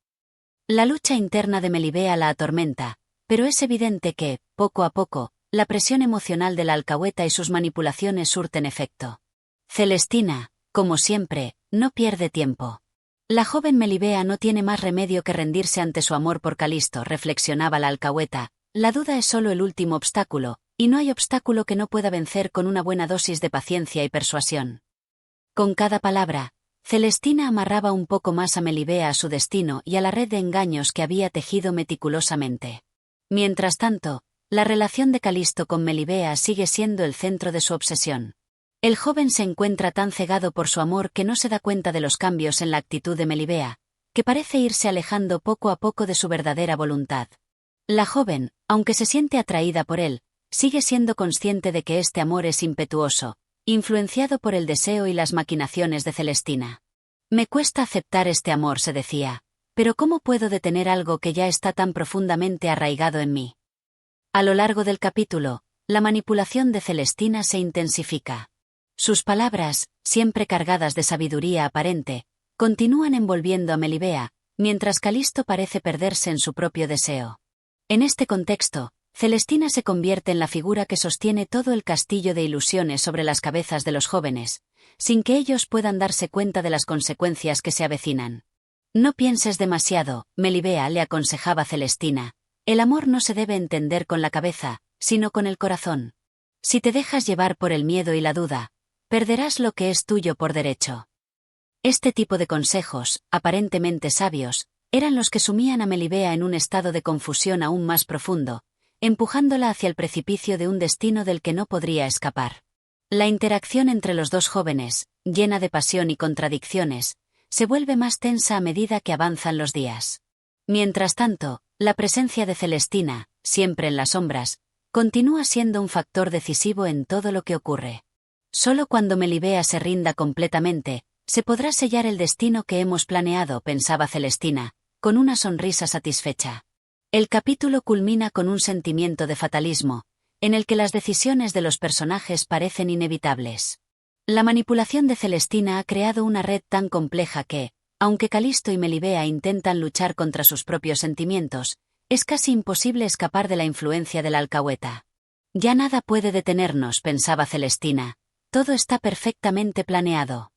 La lucha interna de Melibea la atormenta, pero es evidente que, poco a poco, la presión emocional de la alcahueta y sus manipulaciones surten efecto. Celestina, como siempre, no pierde tiempo. La joven Melibea no tiene más remedio que rendirse ante su amor por Calisto, reflexionaba la alcahueta, la duda es solo el último obstáculo, y no hay obstáculo que no pueda vencer con una buena dosis de paciencia y persuasión. Con cada palabra, Celestina amarraba un poco más a Melibea a su destino y a la red de engaños que había tejido meticulosamente. Mientras tanto, la relación de Calisto con Melibea sigue siendo el centro de su obsesión. El joven se encuentra tan cegado por su amor que no se da cuenta de los cambios en la actitud de Melibea, que parece irse alejando poco a poco de su verdadera voluntad. La joven, aunque se siente atraída por él, sigue siendo consciente de que este amor es impetuoso, influenciado por el deseo y las maquinaciones de Celestina. Me cuesta aceptar este amor, se decía, pero ¿cómo puedo detener algo que ya está tan profundamente arraigado en mí? A lo largo del capítulo, la manipulación de Celestina se intensifica. Sus palabras, siempre cargadas de sabiduría aparente, continúan envolviendo a Melibea, mientras Calisto parece perderse en su propio deseo. En este contexto, Celestina se convierte en la figura que sostiene todo el castillo de ilusiones sobre las cabezas de los jóvenes, sin que ellos puedan darse cuenta de las consecuencias que se avecinan. No pienses demasiado, Melibea, le aconsejaba Celestina. El amor no se debe entender con la cabeza, sino con el corazón. Si te dejas llevar por el miedo y la duda, perderás lo que es tuyo por derecho. Este tipo de consejos, aparentemente sabios, eran los que sumían a Melibea en un estado de confusión aún más profundo, empujándola hacia el precipicio de un destino del que no podría escapar. La interacción entre los dos jóvenes, llena de pasión y contradicciones, se vuelve más tensa a medida que avanzan los días. Mientras tanto, la presencia de Celestina, siempre en las sombras, continúa siendo un factor decisivo en todo lo que ocurre. Solo cuando Melibea se rinda completamente, se podrá sellar el destino que hemos planeado, pensaba Celestina, con una sonrisa satisfecha. El capítulo culmina con un sentimiento de fatalismo, en el que las decisiones de los personajes parecen inevitables. La manipulación de Celestina ha creado una red tan compleja que, aunque Calisto y Melibea intentan luchar contra sus propios sentimientos, es casi imposible escapar de la influencia de la alcahueta. Ya nada puede detenernos, pensaba Celestina. Todo está perfectamente planeado.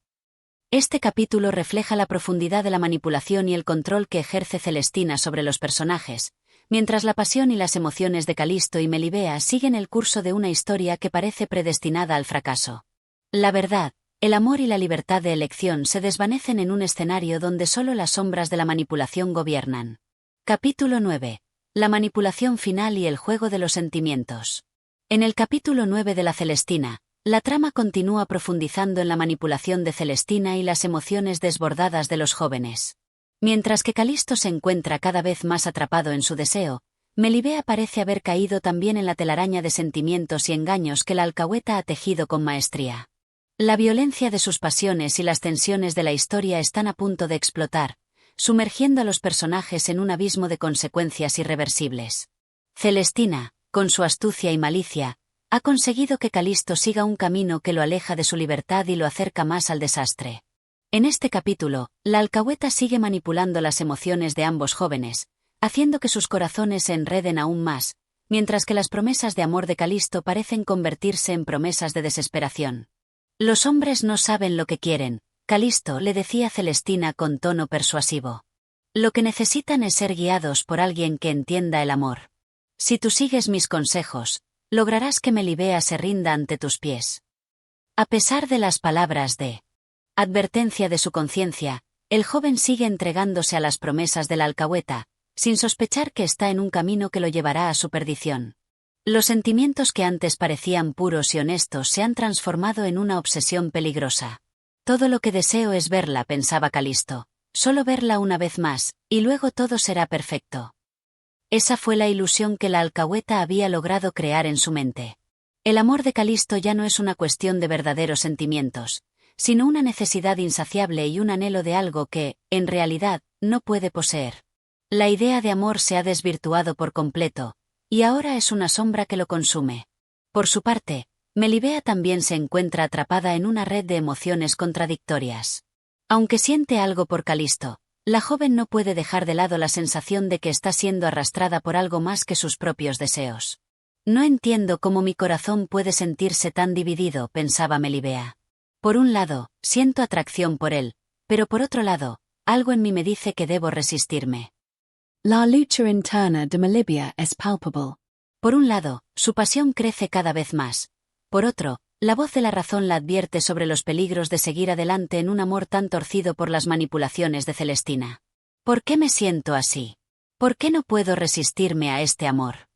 Este capítulo refleja la profundidad de la manipulación y el control que ejerce Celestina sobre los personajes, mientras la pasión y las emociones de Calisto y Melibea siguen el curso de una historia que parece predestinada al fracaso. La verdad, el amor y la libertad de elección se desvanecen en un escenario donde solo las sombras de la manipulación gobiernan. Capítulo 9. La manipulación final y el juego de los sentimientos. En el capítulo 9 de La Celestina, la trama continúa profundizando en la manipulación de Celestina y las emociones desbordadas de los jóvenes. Mientras que Calisto se encuentra cada vez más atrapado en su deseo, Melibea parece haber caído también en la telaraña de sentimientos y engaños que la alcahueta ha tejido con maestría. La violencia de sus pasiones y las tensiones de la historia están a punto de explotar, sumergiendo a los personajes en un abismo de consecuencias irreversibles. Celestina, con su astucia y malicia, ha conseguido que Calisto siga un camino que lo aleja de su libertad y lo acerca más al desastre. En este capítulo, la alcahueta sigue manipulando las emociones de ambos jóvenes, haciendo que sus corazones se enreden aún más, mientras que las promesas de amor de Calisto parecen convertirse en promesas de desesperación. Los hombres no saben lo que quieren, Calisto le decía a Celestina con tono persuasivo. Lo que necesitan es ser guiados por alguien que entienda el amor. Si tú sigues mis consejos, lograrás que Melibea se rinda ante tus pies. A pesar de las palabras de advertencia de su conciencia, el joven sigue entregándose a las promesas de la alcahueta, sin sospechar que está en un camino que lo llevará a su perdición. Los sentimientos que antes parecían puros y honestos se han transformado en una obsesión peligrosa. Todo lo que deseo es verla, pensaba Calisto, solo verla una vez más, y luego todo será perfecto. Esa fue la ilusión que la alcahueta había logrado crear en su mente. El amor de Calisto ya no es una cuestión de verdaderos sentimientos, sino una necesidad insaciable y un anhelo de algo que, en realidad, no puede poseer. La idea de amor se ha desvirtuado por completo, y ahora es una sombra que lo consume. Por su parte, Melibea también se encuentra atrapada en una red de emociones contradictorias. Aunque siente algo por Calisto, la joven no puede dejar de lado la sensación de que está siendo arrastrada por algo más que sus propios deseos. No entiendo cómo mi corazón puede sentirse tan dividido, pensaba Melibea. Por un lado, siento atracción por él, pero por otro lado, algo en mí me dice que debo resistirme.
La lucha interna de Melibea es palpable.
Por un lado, su pasión crece cada vez más. Por otro, la voz de la razón la advierte sobre los peligros de seguir adelante en un amor tan torcido por las manipulaciones de Celestina. ¿Por qué me siento así? ¿Por qué no puedo resistirme a este amor?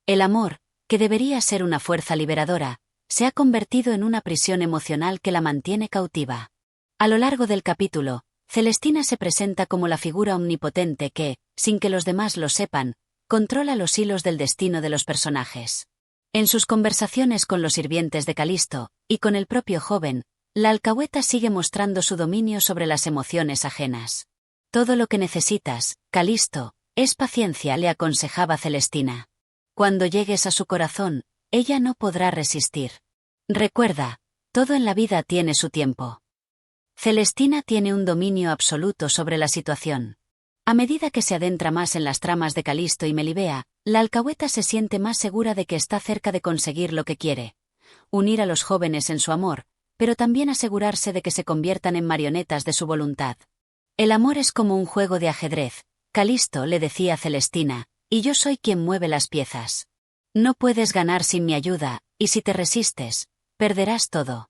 El amor, que debería ser una fuerza liberadora, se ha convertido en una prisión emocional que la mantiene cautiva. A lo largo del capítulo, Celestina se presenta como la figura omnipotente que, sin que los demás lo sepan, controla los hilos del destino de los personajes. En sus conversaciones con los sirvientes de Calisto, y con el propio joven, la alcahueta sigue mostrando su dominio sobre las emociones ajenas. Todo lo que necesitas, Calisto, es paciencia, le aconsejaba Celestina. Cuando llegues a su corazón, ella no podrá resistir. Recuerda, todo en la vida tiene su tiempo. Celestina tiene un dominio absoluto sobre la situación. A medida que se adentra más en las tramas de Calisto y Melibea, la alcahueta se siente más segura de que está cerca de conseguir lo que quiere. Unir a los jóvenes en su amor, pero también asegurarse de que se conviertan en marionetas de su voluntad. El amor es como un juego de ajedrez, Calisto le decía a Celestina, y yo soy quien mueve las piezas. No puedes ganar sin mi ayuda, y si te resistes, perderás todo.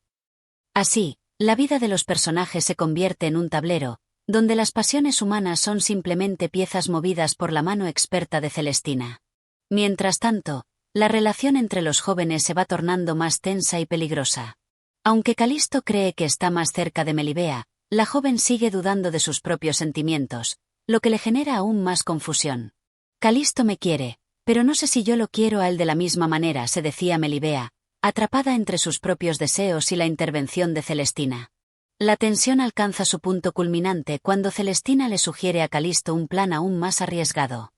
Así, la vida de los personajes se convierte en un tablero, donde las pasiones humanas son simplemente piezas movidas por la mano experta de Celestina. Mientras tanto, la relación entre los jóvenes se va tornando más tensa y peligrosa. Aunque Calisto cree que está más cerca de Melibea, la joven sigue dudando de sus propios sentimientos, lo que le genera aún más confusión. Calisto me quiere, pero no sé si yo lo quiero a él de la misma manera, se decía Melibea, atrapada entre sus propios deseos y la intervención de Celestina. La tensión alcanza su punto culminante cuando Celestina le sugiere a Calisto un plan aún más arriesgado.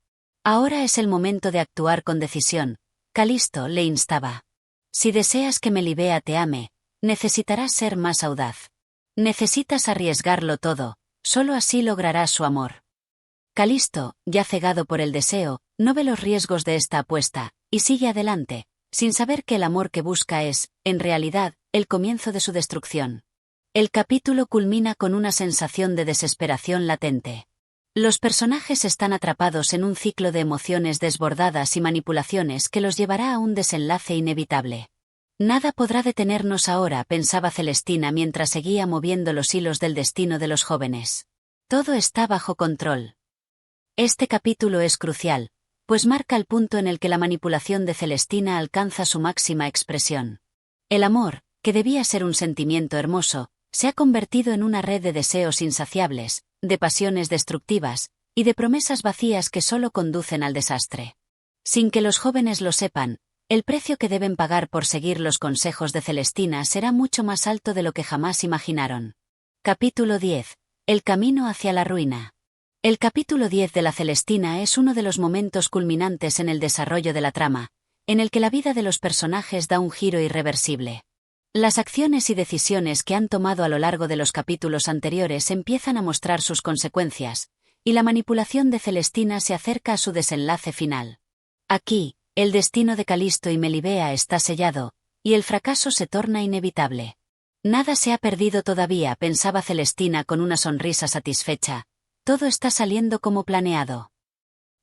Ahora es el momento de actuar con decisión, Calisto le instaba. Si deseas que Melibea te ame, necesitarás ser más audaz. Necesitas arriesgarlo todo, solo así lograrás su amor. Calisto, ya cegado por el deseo, no ve los riesgos de esta apuesta, y sigue adelante, sin saber que el amor que busca es, en realidad, el comienzo de su destrucción. El capítulo culmina con una sensación de desesperación latente. Los personajes están atrapados en un ciclo de emociones desbordadas y manipulaciones que los llevará a un desenlace inevitable. Nada podrá detenernos ahora, pensaba Celestina mientras seguía moviendo los hilos del destino de los jóvenes. Todo está bajo control. Este capítulo es crucial, pues marca el punto en el que la manipulación de Celestina alcanza su máxima expresión. El amor, que debía ser un sentimiento hermoso, se ha convertido en una red de deseos insaciables, de pasiones destructivas, y de promesas vacías que solo conducen al desastre. Sin que los jóvenes lo sepan, el precio que deben pagar por seguir los consejos de Celestina será mucho más alto de lo que jamás imaginaron. Capítulo 10. El camino hacia la ruina. El capítulo 10 de la Celestina es uno de los momentos culminantes en el desarrollo de la trama, en el que la vida de los personajes da un giro irreversible. Las acciones y decisiones que han tomado a lo largo de los capítulos anteriores empiezan a mostrar sus consecuencias, y la manipulación de Celestina se acerca a su desenlace final. Aquí, el destino de Calisto y Melibea está sellado, y el fracaso se torna inevitable. Nada se ha perdido todavía, pensaba Celestina con una sonrisa satisfecha. Todo está saliendo como planeado.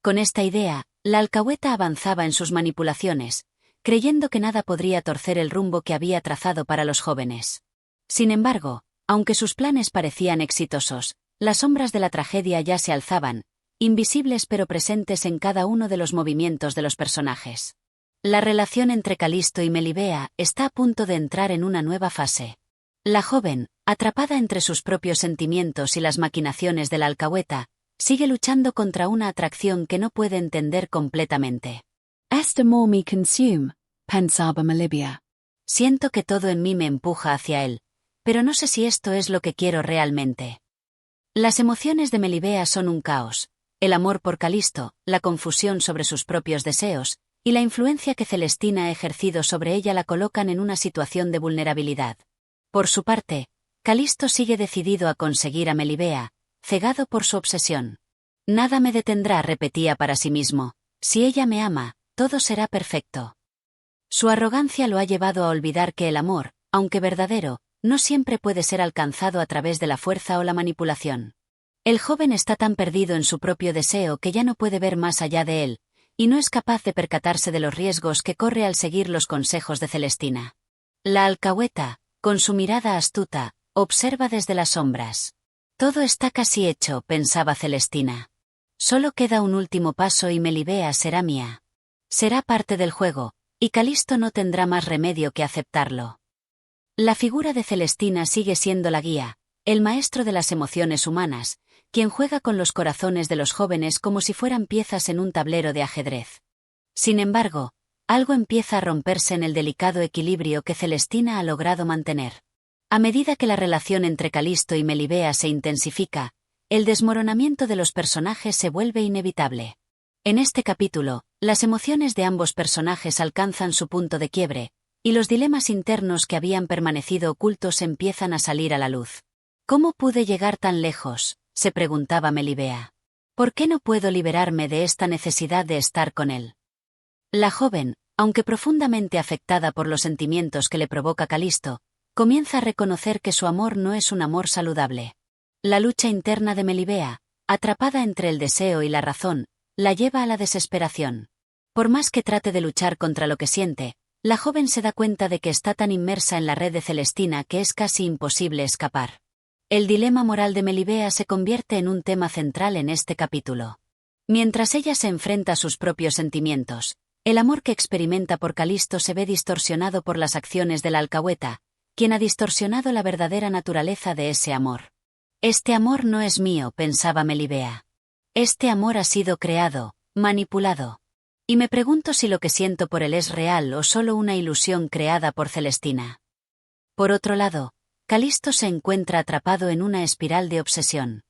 Con esta idea, la alcahueta avanzaba en sus manipulaciones, creyendo que nada podría torcer el rumbo que había trazado para los jóvenes. Sin embargo, aunque sus planes parecían exitosos, las sombras de la tragedia ya se alzaban, invisibles pero presentes en cada uno de los movimientos de los personajes. La relación entre Calisto y Melibea está a punto de entrar en una nueva fase. La joven, atrapada entre sus propios sentimientos y las maquinaciones de la alcahueta, sigue luchando contra una atracción que no puede entender completamente.
Este more me consume, pensaba Melibea.
Siento que todo en mí me empuja hacia él, pero no sé si esto es lo que quiero realmente. Las emociones de Melibea son un caos, el amor por Calisto, la confusión sobre sus propios deseos, y la influencia que Celestina ha ejercido sobre ella la colocan en una situación de vulnerabilidad. Por su parte, Calisto sigue decidido a conseguir a Melibea, cegado por su obsesión. Nada me detendrá, repetía para sí mismo, si ella me ama, todo será perfecto. Su arrogancia lo ha llevado a olvidar que el amor, aunque verdadero, no siempre puede ser alcanzado a través de la fuerza o la manipulación. El joven está tan perdido en su propio deseo que ya no puede ver más allá de él, y no es capaz de percatarse de los riesgos que corre al seguir los consejos de Celestina. La alcahueta, con su mirada astuta, observa desde las sombras. Todo está casi hecho, pensaba Celestina. Solo queda un último paso y Melibea será mía. Será parte del juego, y Calisto no tendrá más remedio que aceptarlo. La figura de Celestina sigue siendo la guía, el maestro de las emociones humanas, quien juega con los corazones de los jóvenes como si fueran piezas en un tablero de ajedrez. Sin embargo, algo empieza a romperse en el delicado equilibrio que Celestina ha logrado mantener. A medida que la relación entre Calisto y Melibea se intensifica, el desmoronamiento de los personajes se vuelve inevitable. En este capítulo, las emociones de ambos personajes alcanzan su punto de quiebre, y los dilemas internos que habían permanecido ocultos empiezan a salir a la luz. ¿Cómo pude llegar tan lejos?, se preguntaba Melibea. ¿Por qué no puedo liberarme de esta necesidad de estar con él? La joven, aunque profundamente afectada por los sentimientos que le provoca Calisto, comienza a reconocer que su amor no es un amor saludable. La lucha interna de Melibea, atrapada entre el deseo y la razón, la lleva a la desesperación. Por más que trate de luchar contra lo que siente, la joven se da cuenta de que está tan inmersa en la red de Celestina que es casi imposible escapar. El dilema moral de Melibea se convierte en un tema central en este capítulo. Mientras ella se enfrenta a sus propios sentimientos, el amor que experimenta por Calisto se ve distorsionado por las acciones de la alcahueta, quien ha distorsionado la verdadera naturaleza de ese amor. Este amor no es mío, pensaba Melibea. Este amor ha sido creado, manipulado. Y me pregunto si lo que siento por él es real o solo una ilusión creada por Celestina. Por otro lado, Calisto se encuentra atrapado en una espiral de obsesión.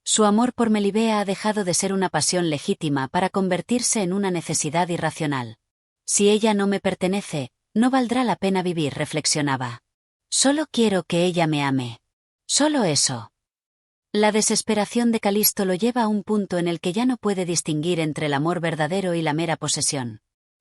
Su amor por Melibea ha dejado de ser una pasión legítima para convertirse en una necesidad irracional. Si ella no me pertenece, no valdrá la pena vivir, reflexionaba. Solo quiero que ella me ame. Solo eso. La desesperación de Calisto lo lleva a un punto en el que ya no puede distinguir entre el amor verdadero y la mera posesión.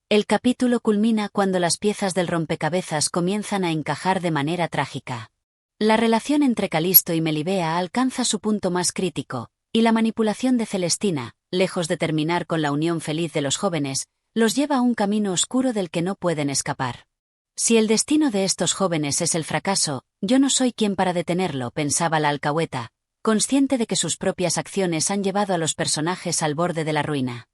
El capítulo culmina cuando las piezas del rompecabezas comienzan a encajar de manera trágica. La relación entre Calisto y Melibea alcanza su punto más crítico, y la manipulación de Celestina, lejos de terminar con la unión feliz de los jóvenes, los lleva a un camino oscuro del que no pueden escapar. Si el destino de estos jóvenes es el fracaso, yo no soy quien para detenerlo, pensaba la alcahueta, consciente de que sus propias acciones han llevado a los personajes al borde de la ruina.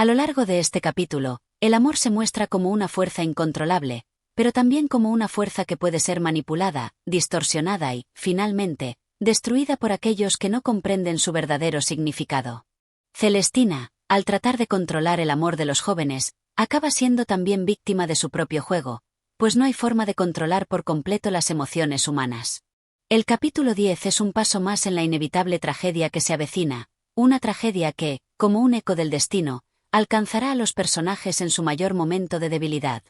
A lo largo de este capítulo, el amor se muestra como una fuerza incontrolable, pero también como una fuerza que puede ser manipulada, distorsionada y, finalmente, destruida por aquellos que no comprenden su verdadero significado. Celestina, al tratar de controlar el amor de los jóvenes, acaba siendo también víctima de su propio juego, pues no hay forma de controlar por completo las emociones humanas. El capítulo 10 es un paso más en la inevitable tragedia que se avecina, una tragedia que, como un eco del destino, alcanzará a los personajes en su mayor momento de debilidad.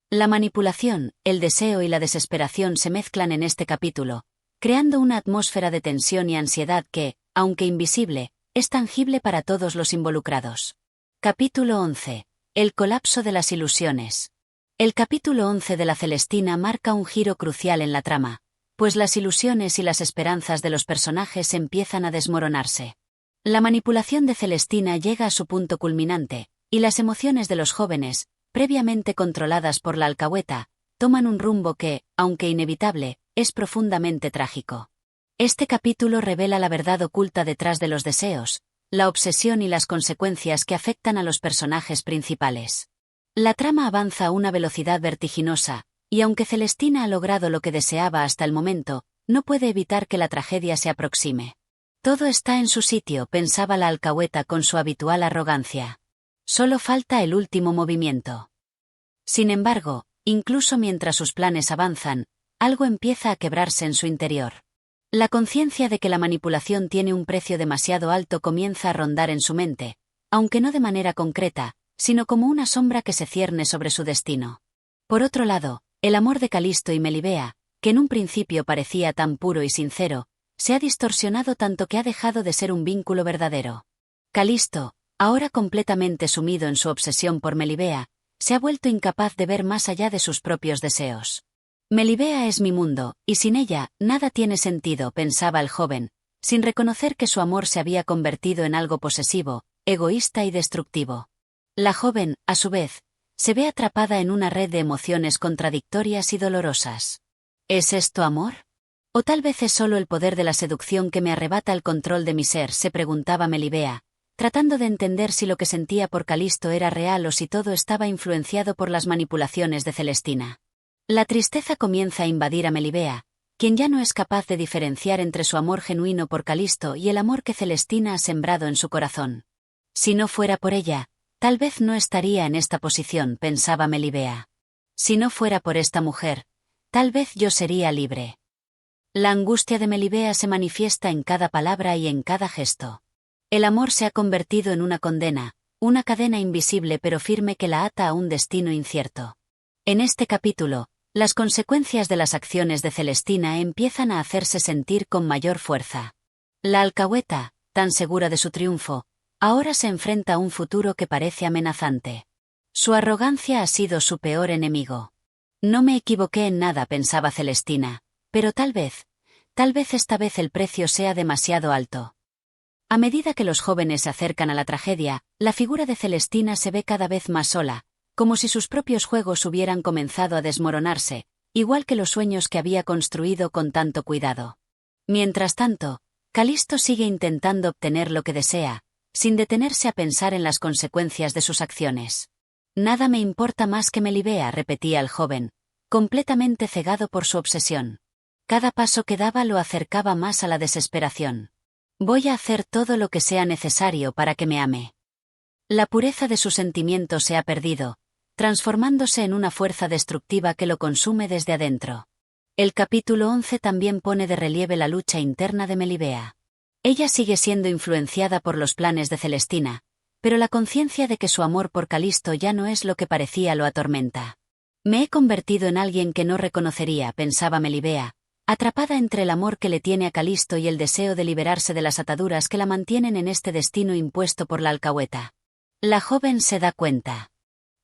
La manipulación, el deseo y la desesperación se mezclan en este capítulo, creando una atmósfera de tensión y ansiedad que, aunque invisible, es tangible para todos los involucrados. Capítulo 11. El colapso de las ilusiones. El capítulo 11 de La Celestina marca un giro crucial en la trama, pues las ilusiones y las esperanzas de los personajes empiezan a desmoronarse. La manipulación de Celestina llega a su punto culminante, y las emociones de los jóvenes, previamente controladas por la alcahueta, toman un rumbo que, aunque inevitable, es profundamente trágico. Este capítulo revela la verdad oculta detrás de los deseos, la obsesión y las consecuencias que afectan a los personajes principales. La trama avanza a una velocidad vertiginosa, y aunque Celestina ha logrado lo que deseaba hasta el momento, no puede evitar que la tragedia se aproxime. Todo está en su sitio, pensaba la alcahueta con su habitual arrogancia. Solo falta el último movimiento. Sin embargo, incluso mientras sus planes avanzan, algo empieza a quebrarse en su interior. La conciencia de que la manipulación tiene un precio demasiado alto comienza a rondar en su mente, aunque no de manera concreta, sino como una sombra que se cierne sobre su destino. Por otro lado, el amor de Calisto y Melibea, que en un principio parecía tan puro y sincero, se ha distorsionado tanto que ha dejado de ser un vínculo verdadero. Calisto, ahora completamente sumido en su obsesión por Melibea, se ha vuelto incapaz de ver más allá de sus propios deseos. Melibea es mi mundo, y sin ella, nada tiene sentido, pensaba el joven, sin reconocer que su amor se había convertido en algo posesivo, egoísta y destructivo. La joven, a su vez, se ve atrapada en una red de emociones contradictorias y dolorosas. ¿Es esto amor? ¿O tal vez es solo el poder de la seducción que me arrebata el control de mi ser?, se preguntaba Melibea, tratando de entender si lo que sentía por Calisto era real o si todo estaba influenciado por las manipulaciones de Celestina. La tristeza comienza a invadir a Melibea, quien ya no es capaz de diferenciar entre su amor genuino por Calisto y el amor que Celestina ha sembrado en su corazón. Si no fuera por ella, tal vez no estaría en esta posición, pensaba Melibea. Si no fuera por esta mujer, tal vez yo sería libre. La angustia de Melibea se manifiesta en cada palabra y en cada gesto. El amor se ha convertido en una condena, una cadena invisible pero firme que la ata a un destino incierto. En este capítulo, las consecuencias de las acciones de Celestina empiezan a hacerse sentir con mayor fuerza. La alcahueta, tan segura de su triunfo, ahora se enfrenta a un futuro que parece amenazante. Su arrogancia ha sido su peor enemigo. No me equivoqué en nada, pensaba Celestina, pero tal vez esta vez el precio sea demasiado alto. A medida que los jóvenes se acercan a la tragedia, la figura de Celestina se ve cada vez más sola, como si sus propios juegos hubieran comenzado a desmoronarse, igual que los sueños que había construido con tanto cuidado. Mientras tanto, Calisto sigue intentando obtener lo que desea, sin detenerse a pensar en las consecuencias de sus acciones. Nada me importa más que Melibea, repetía el joven, completamente cegado por su obsesión. Cada paso que daba lo acercaba más a la desesperación. Voy a hacer todo lo que sea necesario para que me ame. La pureza de sus sentimientos se ha perdido, transformándose en una fuerza destructiva que lo consume desde adentro. El capítulo 11 también pone de relieve la lucha interna de Melibea. Ella sigue siendo influenciada por los planes de Celestina, pero la conciencia de que su amor por Calisto ya no es lo que parecía lo atormenta. Me he convertido en alguien que no reconocería, pensaba Melibea, atrapada entre el amor que le tiene a Calisto y el deseo de liberarse de las ataduras que la mantienen en este destino impuesto por la alcahueta. La joven se da cuenta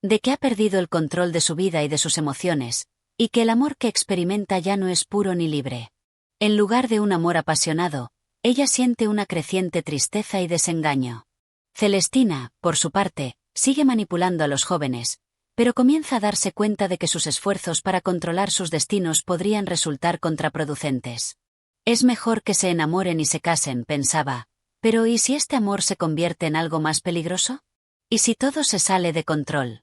de que ha perdido el control de su vida y de sus emociones, y que el amor que experimenta ya no es puro ni libre. En lugar de un amor apasionado, ella siente una creciente tristeza y desengaño. Celestina, por su parte, sigue manipulando a los jóvenes, pero comienza a darse cuenta de que sus esfuerzos para controlar sus destinos podrían resultar contraproducentes. Es mejor que se enamoren y se casen, pensaba, pero ¿y si este amor se convierte en algo más peligroso? ¿Y si todo se sale de control?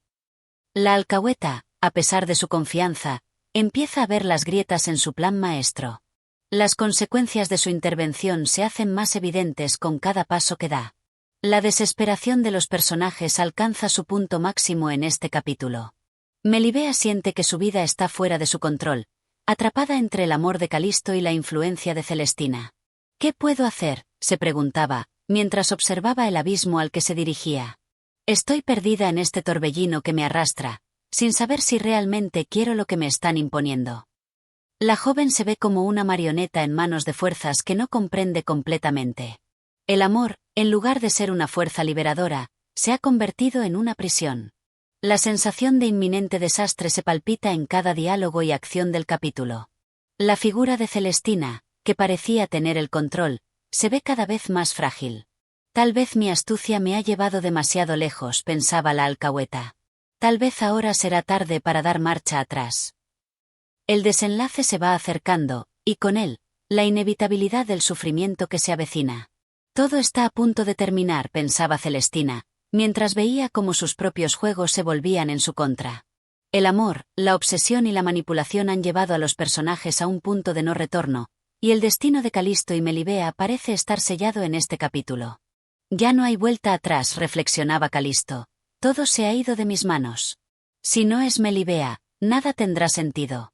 La alcahueta, a pesar de su confianza, empieza a ver las grietas en su plan maestro. Las consecuencias de su intervención se hacen más evidentes con cada paso que da. La desesperación de los personajes alcanza su punto máximo en este capítulo. Melibea siente que su vida está fuera de su control, atrapada entre el amor de Calisto y la influencia de Celestina. ¿Qué puedo hacer?, se preguntaba, mientras observaba el abismo al que se dirigía. Estoy perdida en este torbellino que me arrastra, sin saber si realmente quiero lo que me están imponiendo. La joven se ve como una marioneta en manos de fuerzas que no comprende completamente. El amor, en lugar de ser una fuerza liberadora, se ha convertido en una prisión. La sensación de inminente desastre se palpita en cada diálogo y acción del capítulo. La figura de Celestina, que parecía tener el control, se ve cada vez más frágil. Tal vez mi astucia me ha llevado demasiado lejos, pensaba la alcahueta. Tal vez ahora será tarde para dar marcha atrás. El desenlace se va acercando, y con él, la inevitabilidad del sufrimiento que se avecina. Todo está a punto de terminar, pensaba Celestina, mientras veía cómo sus propios juegos se volvían en su contra. El amor, la obsesión y la manipulación han llevado a los personajes a un punto de no retorno, y el destino de Calisto y Melibea parece estar sellado en este capítulo. Ya no hay vuelta atrás, reflexionaba Calisto. Todo se ha ido de mis manos. Si no es Melibea, nada tendrá sentido.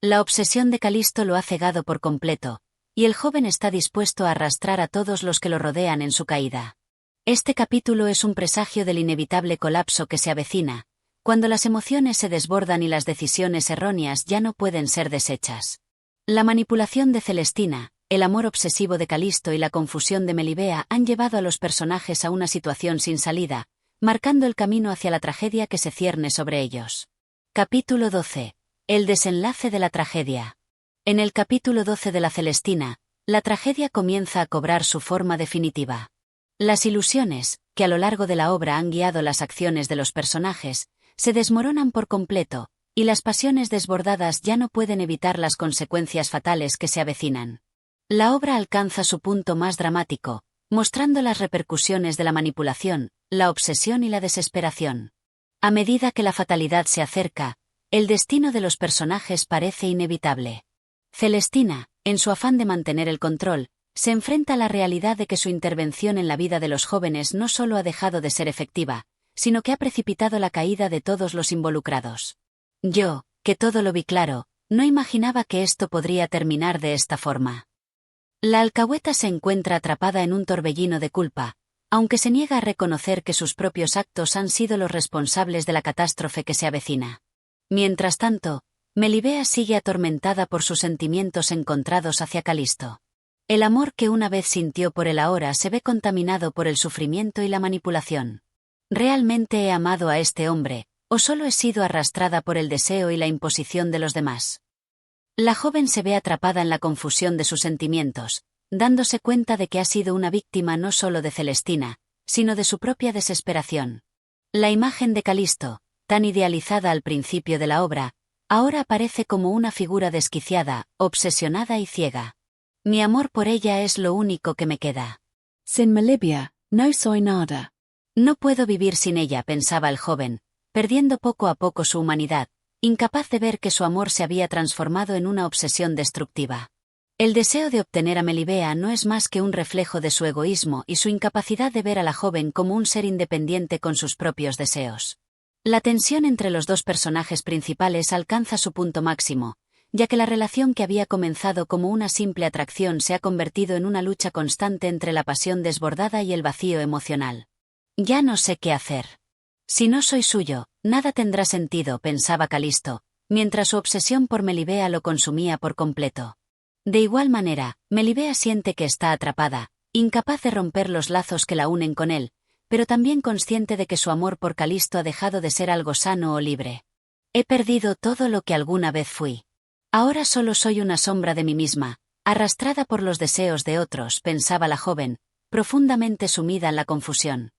La obsesión de Calisto lo ha cegado por completo, y el joven está dispuesto a arrastrar a todos los que lo rodean en su caída. Este capítulo es un presagio del inevitable colapso que se avecina, cuando las emociones se desbordan y las decisiones erróneas ya no pueden ser deshechas. La manipulación de Celestina, el amor obsesivo de Calisto y la confusión de Melibea han llevado a los personajes a una situación sin salida, marcando el camino hacia la tragedia que se cierne sobre ellos. Capítulo 12. El desenlace de la tragedia. En el capítulo 12 de la Celestina, la tragedia comienza a cobrar su forma definitiva. Las ilusiones, que a lo largo de la obra han guiado las acciones de los personajes, se desmoronan por completo, y las pasiones desbordadas ya no pueden evitar las consecuencias fatales que se avecinan. La obra alcanza su punto más dramático, mostrando las repercusiones de la manipulación, la obsesión y la desesperación. A medida que la fatalidad se acerca, el destino de los personajes parece inevitable. Celestina, en su afán de mantener el control, se enfrenta a la realidad de que su intervención en la vida de los jóvenes no solo ha dejado de ser efectiva, sino que ha precipitado la caída de todos los involucrados. Yo, que todo lo vi claro, no imaginaba que esto podría terminar de esta forma. La alcahueta se encuentra atrapada en un torbellino de culpa, aunque se niega a reconocer que sus propios actos han sido los responsables de la catástrofe que se avecina. Mientras tanto, Melibea sigue atormentada por sus sentimientos encontrados hacia Calisto. El amor que una vez sintió por él ahora se ve contaminado por el sufrimiento y la manipulación. ¿Realmente he amado a este hombre, o solo he sido arrastrada por el deseo y la imposición de los demás? La joven se ve atrapada en la confusión de sus sentimientos, dándose cuenta de que ha sido una víctima no solo de Celestina, sino de su propia desesperación. La imagen de Calisto, tan idealizada al principio de la obra, ahora aparece como una figura desquiciada, obsesionada y ciega. Mi amor por ella es lo único que me queda.
Sin Melibea, no soy nada.
No puedo vivir sin ella, pensaba el joven, perdiendo poco a poco su humanidad, incapaz de ver que su amor se había transformado en una obsesión destructiva. El deseo de obtener a Melibea no es más que un reflejo de su egoísmo y su incapacidad de ver a la joven como un ser independiente con sus propios deseos. La tensión entre los dos personajes principales alcanza su punto máximo, ya que la relación que había comenzado como una simple atracción se ha convertido en una lucha constante entre la pasión desbordada y el vacío emocional. Ya no sé qué hacer. Si no soy suyo, nada tendrá sentido, pensaba Calisto, mientras su obsesión por Melibea lo consumía por completo. De igual manera, Melibea siente que está atrapada, incapaz de romper los lazos que la unen con él, pero también consciente de que su amor por Calisto ha dejado de ser algo sano o libre. He perdido todo lo que alguna vez fui. Ahora solo soy una sombra de mí misma, arrastrada por los deseos de otros, pensaba la joven, profundamente sumida en la confusión.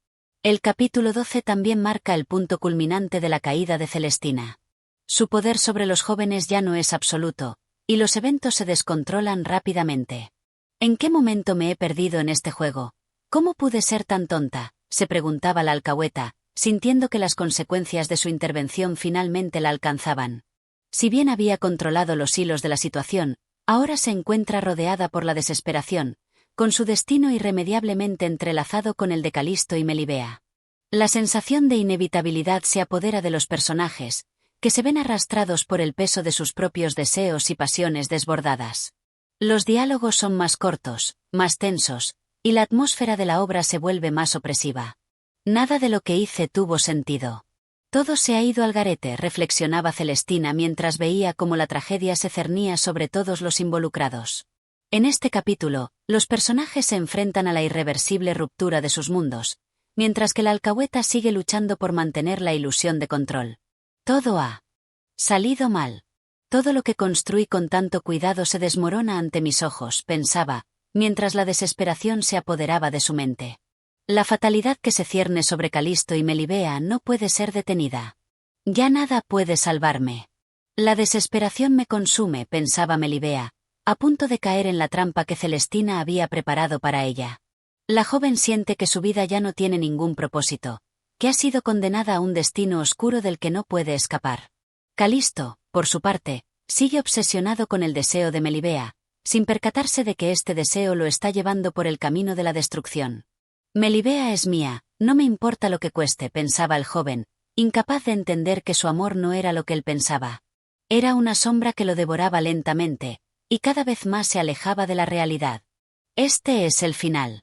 El capítulo 12 también marca el punto culminante de la caída de Celestina. Su poder sobre los jóvenes ya no es absoluto, y los eventos se descontrolan rápidamente. ¿En qué momento me he perdido en este juego? ¿Cómo pude ser tan tonta?, se preguntaba la alcahueta, sintiendo que las consecuencias de su intervención finalmente la alcanzaban. Si bien había controlado los hilos de la situación, ahora se encuentra rodeada por la desesperación, con su destino irremediablemente entrelazado con el de Calisto y Melibea. La sensación de inevitabilidad se apodera de los personajes, que se ven arrastrados por el peso de sus propios deseos y pasiones desbordadas. Los diálogos son más cortos, más tensos, y la atmósfera de la obra se vuelve más opresiva. Nada de lo que hice tuvo sentido. Todo se ha ido al garete, reflexionaba Celestina mientras veía cómo la tragedia se cernía sobre todos los involucrados. En este capítulo, los personajes se enfrentan a la irreversible ruptura de sus mundos, mientras que la alcahueta sigue luchando por mantener la ilusión de control. Todo ha salido mal. Todo lo que construí con tanto cuidado se desmorona ante mis ojos, pensaba, mientras la desesperación se apoderaba de su mente. La fatalidad que se cierne sobre Calisto y Melibea no puede ser detenida. Ya nada puede salvarme. La desesperación me consume, pensaba Melibea, a punto de caer en la trampa que Celestina había preparado para ella. La joven siente que su vida ya no tiene ningún propósito, que ha sido condenada a un destino oscuro del que no puede escapar. Calisto, por su parte, sigue obsesionado con el deseo de Melibea, sin percatarse de que este deseo lo está llevando por el camino de la destrucción. Melibea es mía, no me importa lo que cueste, pensaba el joven, incapaz de entender que su amor no era lo que él pensaba. Era una sombra que lo devoraba lentamente, y cada vez más se alejaba de la realidad. Este es el final.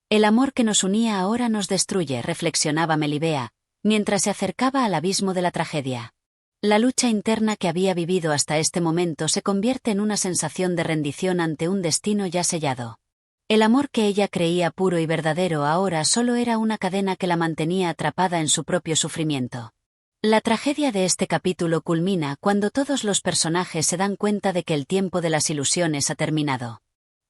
El amor que nos unía ahora nos destruye, reflexionaba Melibea, mientras se acercaba al abismo de la tragedia. La lucha interna que había vivido hasta este momento se convierte en una sensación de rendición ante un destino ya sellado. El amor que ella creía puro y verdadero ahora solo era una cadena que la mantenía atrapada en su propio sufrimiento. La tragedia de este capítulo culmina cuando todos los personajes se dan cuenta de que el tiempo de las ilusiones ha terminado.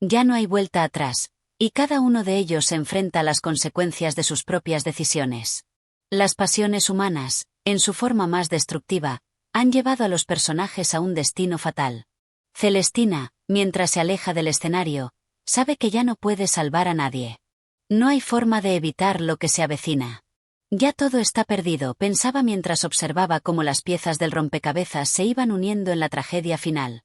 Ya no hay vuelta atrás, y cada uno de ellos se enfrenta a las consecuencias de sus propias decisiones. Las pasiones humanas, en su forma más destructiva, han llevado a los personajes a un destino fatal. Celestina, mientras se aleja del escenario, sabe que ya no puede salvar a nadie. No hay forma de evitar lo que se avecina. Ya todo está perdido, pensaba mientras observaba cómo las piezas del rompecabezas se iban uniendo en la tragedia final.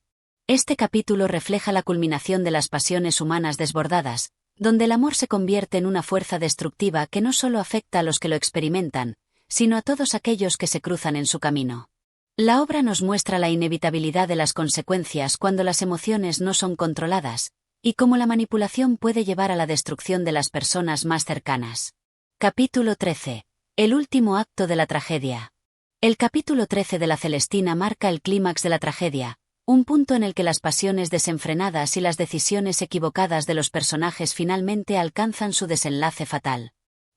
Este capítulo refleja la culminación de las pasiones humanas desbordadas, donde el amor se convierte en una fuerza destructiva que no solo afecta a los que lo experimentan, sino a todos aquellos que se cruzan en su camino. La obra nos muestra la inevitabilidad de las consecuencias cuando las emociones no son controladas, y cómo la manipulación puede llevar a la destrucción de las personas más cercanas. Capítulo 13. El último acto de la tragedia. El capítulo 13 de la Celestina marca el clímax de la tragedia, un punto en el que las pasiones desenfrenadas y las decisiones equivocadas de los personajes finalmente alcanzan su desenlace fatal.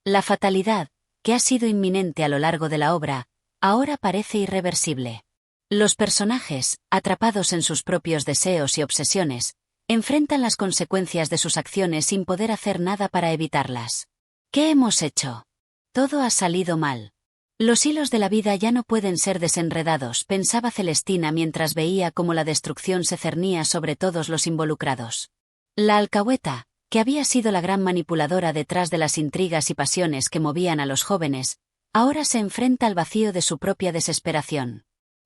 La fatalidad, que ha sido inminente a lo largo de la obra, ahora parece irreversible. Los personajes, atrapados en sus propios deseos y obsesiones, enfrentan las consecuencias de sus acciones sin poder hacer nada para evitarlas. ¿Qué hemos hecho? Todo ha salido mal. Los hilos de la vida ya no pueden ser desenredados, pensaba Celestina mientras veía cómo la destrucción se cernía sobre todos los involucrados. La alcahueta, que había sido la gran manipuladora detrás de las intrigas y pasiones que movían a los jóvenes, ahora se enfrenta al vacío de su propia desesperación.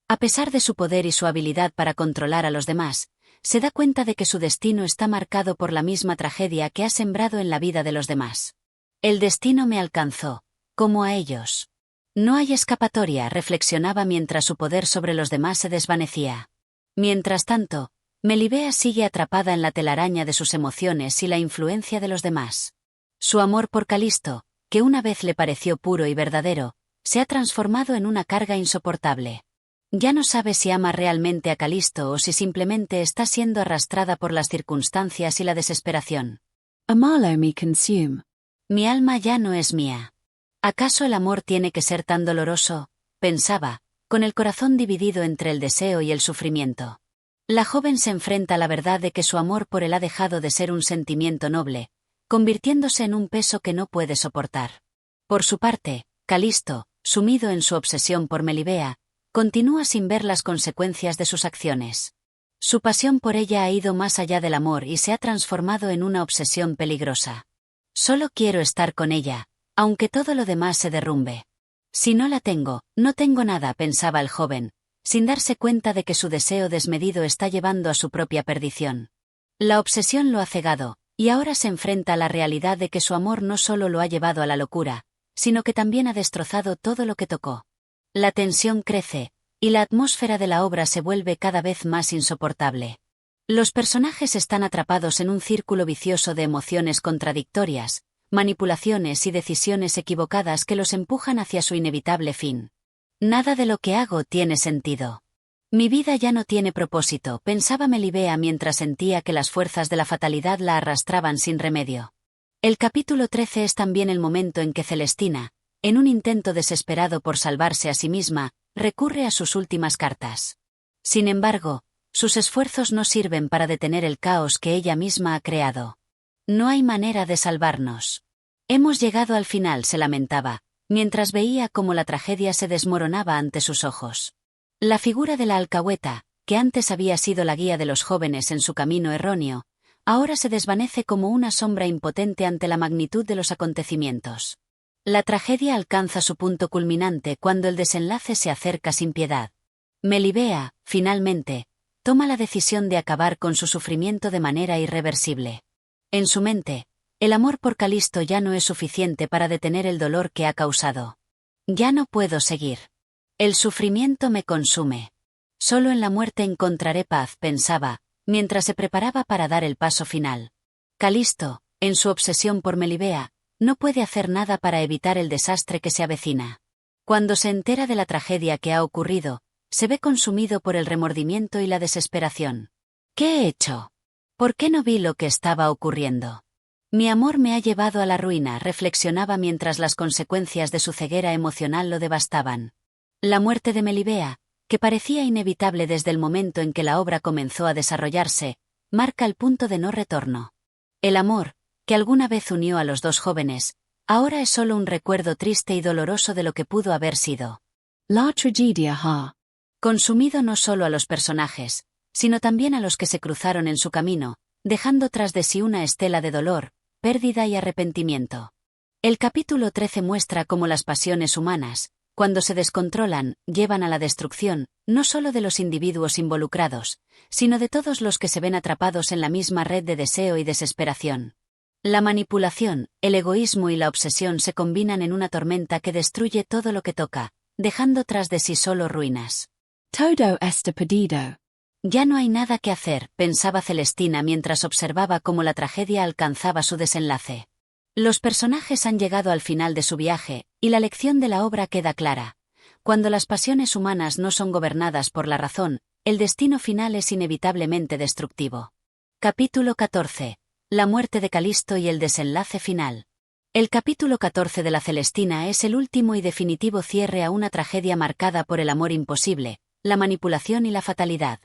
A pesar de su poder y su habilidad para controlar a los demás, se da cuenta de que su destino está marcado por la misma tragedia que ha sembrado en la vida de los demás. El destino me alcanzó, como a ellos. No hay escapatoria, reflexionaba mientras su poder sobre los demás se desvanecía. Mientras tanto, Melibea sigue atrapada en la telaraña de sus emociones y la influencia de los demás. Su amor por Calisto, que una vez le pareció puro y verdadero, se ha transformado en una carga insoportable. Ya no sabe si ama realmente a Calisto o si simplemente está siendo arrastrada por las circunstancias y la desesperación.
Amalo me consume.
Mi alma ya no es mía. ¿Acaso el amor tiene que ser tan doloroso?, pensaba, con el corazón dividido entre el deseo y el sufrimiento. La joven se enfrenta a la verdad de que su amor por él ha dejado de ser un sentimiento noble, convirtiéndose en un peso que no puede soportar. Por su parte, Calisto, sumido en su obsesión por Melibea, continúa sin ver las consecuencias de sus acciones. Su pasión por ella ha ido más allá del amor y se ha transformado en una obsesión peligrosa. Solo quiero estar con ella, aunque todo lo demás se derrumbe. Si no la tengo, no tengo nada, pensaba el joven, sin darse cuenta de que su deseo desmedido está llevando a su propia perdición. La obsesión lo ha cegado, y ahora se enfrenta a la realidad de que su amor no solo lo ha llevado a la locura, sino que también ha destrozado todo lo que tocó. La tensión crece, y la atmósfera de la obra se vuelve cada vez más insoportable. Los personajes están atrapados en un círculo vicioso de emociones contradictorias, manipulaciones y decisiones equivocadas que los empujan hacia su inevitable fin. Nada de lo que hago tiene sentido. Mi vida ya no tiene propósito, pensaba Melibea mientras sentía que las fuerzas de la fatalidad la arrastraban sin remedio. El capítulo 13 es también el momento en que Celestina, en un intento desesperado por salvarse a sí misma, recurre a sus últimas cartas. Sin embargo, sus esfuerzos no sirven para detener el caos que ella misma ha creado. No hay manera de salvarnos. Hemos llegado al final, se lamentaba, mientras veía cómo la tragedia se desmoronaba ante sus ojos. La figura de la alcahueta, que antes había sido la guía de los jóvenes en su camino erróneo, ahora se desvanece como una sombra impotente ante la magnitud de los acontecimientos. La tragedia alcanza su punto culminante cuando el desenlace se acerca sin piedad. Melibea, finalmente, toma la decisión de acabar con su sufrimiento de manera irreversible. En su mente, el amor por Calisto ya no es suficiente para detener el dolor que ha causado. Ya no puedo seguir. El sufrimiento me consume. Solo en la muerte encontraré paz, pensaba, mientras se preparaba para dar el paso final. Calisto, en su obsesión por Melibea, no puede hacer nada para evitar el desastre que se avecina. Cuando se entera de la tragedia que ha ocurrido, se ve consumido por el remordimiento y la desesperación. ¿Qué he hecho? ¿Por qué no vi lo que estaba ocurriendo? Mi amor me ha llevado a la ruina, reflexionaba mientras las consecuencias de su ceguera emocional lo devastaban. La muerte de Melibea, que parecía inevitable desde el momento en que la obra comenzó a desarrollarse, marca el punto de no retorno. El amor, que alguna vez unió a los dos jóvenes, ahora es solo un recuerdo triste y doloroso de lo que pudo haber sido.
La tragedia ha
consumido no solo a los personajes, sino también a los que se cruzaron en su camino, dejando tras de sí una estela de dolor, pérdida y arrepentimiento. El capítulo 13 muestra cómo las pasiones humanas, cuando se descontrolan, llevan a la destrucción, no solo de los individuos involucrados, sino de todos los que se ven atrapados en la misma red de deseo y desesperación. La manipulación, el egoísmo y la obsesión se combinan en una tormenta que destruye todo lo que toca, dejando tras de sí solo ruinas.
todo está perdido.
Ya no hay nada que hacer, pensaba Celestina mientras observaba cómo la tragedia alcanzaba su desenlace. Los personajes han llegado al final de su viaje, y la lección de la obra queda clara. Cuando las pasiones humanas no son gobernadas por la razón, el destino final es inevitablemente destructivo. Capítulo 14. La muerte de Calisto y el desenlace final. El capítulo 14 de la Celestina es el último y definitivo cierre a una tragedia marcada por el amor imposible, la manipulación y la fatalidad.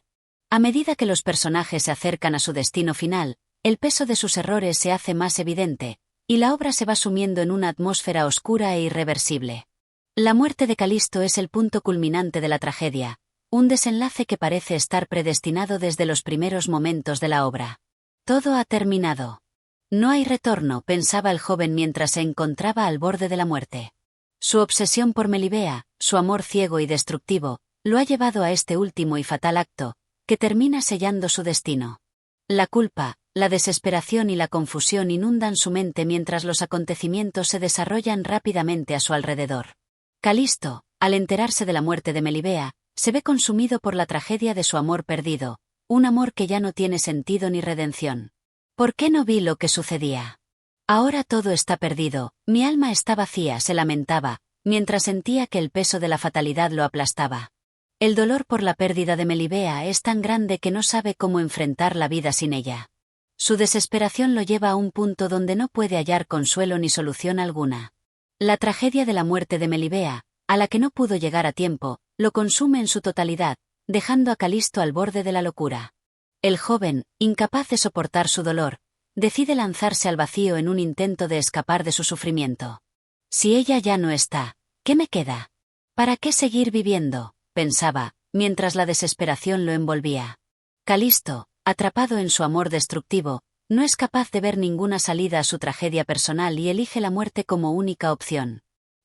A medida que los personajes se acercan a su destino final, el peso de sus errores se hace más evidente, y la obra se va sumiendo en una atmósfera oscura e irreversible. La muerte de Calisto es el punto culminante de la tragedia, un desenlace que parece estar predestinado desde los primeros momentos de la obra. Todo ha terminado. No hay retorno, pensaba el joven mientras se encontraba al borde de la muerte. Su obsesión por Melibea, su amor ciego y destructivo, lo ha llevado a este último y fatal acto, que termina sellando su destino. La culpa, la desesperación y la confusión inundan su mente mientras los acontecimientos se desarrollan rápidamente a su alrededor. Calisto, al enterarse de la muerte de Melibea, se ve consumido por la tragedia de su amor perdido, un amor que ya no tiene sentido ni redención. ¿Por qué no vi lo que sucedía? Ahora todo está perdido, mi alma está vacía, se lamentaba, mientras sentía que el peso de la fatalidad lo aplastaba. El dolor por la pérdida de Melibea es tan grande que no sabe cómo enfrentar la vida sin ella. Su desesperación lo lleva a un punto donde no puede hallar consuelo ni solución alguna. La tragedia de la muerte de Melibea, a la que no pudo llegar a tiempo, lo consume en su totalidad, dejando a Calisto al borde de la locura. El joven, incapaz de soportar su dolor, decide lanzarse al vacío en un intento de escapar de su sufrimiento. Si ella ya no está, ¿qué me queda? ¿Para qué seguir viviendo?, pensaba, mientras la desesperación lo envolvía. Calisto, atrapado en su amor destructivo, no es capaz de ver ninguna salida a su tragedia personal y elige la muerte como única opción.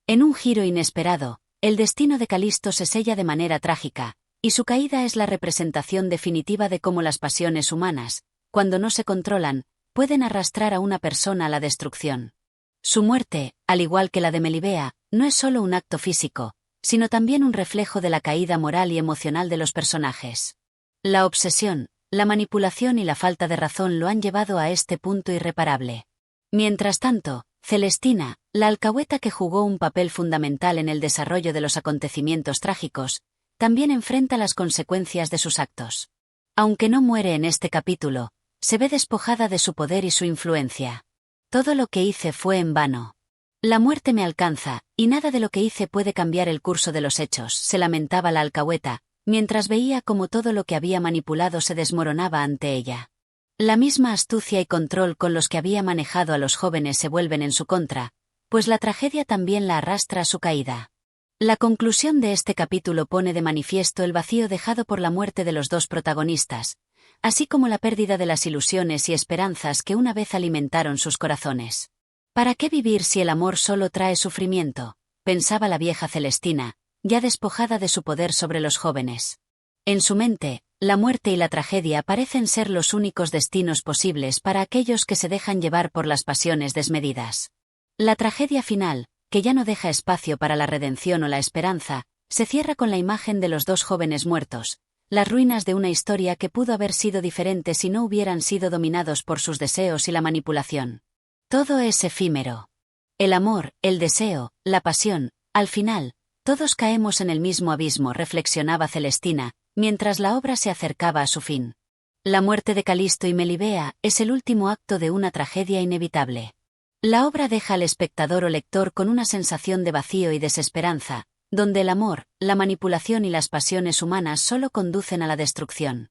En un giro inesperado, el destino de Calisto se sella de manera trágica, y su caída es la representación definitiva de cómo las pasiones humanas, cuando no se controlan, pueden arrastrar a una persona a la destrucción. Su muerte, al igual que la de Melibea, no es solo un acto físico, sino también un reflejo de la caída moral y emocional de los personajes. La obsesión, la manipulación y la falta de razón lo han llevado a este punto irreparable. Mientras tanto, Celestina, la alcahueta que jugó un papel fundamental en el desarrollo de los acontecimientos trágicos, también enfrenta las consecuencias de sus actos. Aunque no muere en este capítulo, se ve despojada de su poder y su influencia. Todo lo que hice fue en vano. La muerte me alcanza, y nada de lo que hice puede cambiar el curso de los hechos, se lamentaba la alcahueta, mientras veía cómo todo lo que había manipulado se desmoronaba ante ella. La misma astucia y control con los que había manejado a los jóvenes se vuelven en su contra, pues la tragedia también la arrastra a su caída. La conclusión de este capítulo pone de manifiesto el vacío dejado por la muerte de los dos protagonistas, así como la pérdida de las ilusiones y esperanzas que una vez alimentaron sus corazones. ¿Para qué vivir si el amor solo trae sufrimiento?, pensaba la vieja Celestina, ya despojada de su poder sobre los jóvenes. En su mente, la muerte y la tragedia parecen ser los únicos destinos posibles para aquellos que se dejan llevar por las pasiones desmedidas. La tragedia final, que ya no deja espacio para la redención o la esperanza, se cierra con la imagen de los dos jóvenes muertos, las ruinas de una historia que pudo haber sido diferente si no hubieran sido dominados por sus deseos y la manipulación. Todo es efímero. El amor, el deseo, la pasión, al final, todos caemos en el mismo abismo, reflexionaba Celestina, mientras la obra se acercaba a su fin. La muerte de Calisto y Melibea es el último acto de una tragedia inevitable. La obra deja al espectador o lector con una sensación de vacío y desesperanza, donde el amor, la manipulación y las pasiones humanas solo conducen a la destrucción.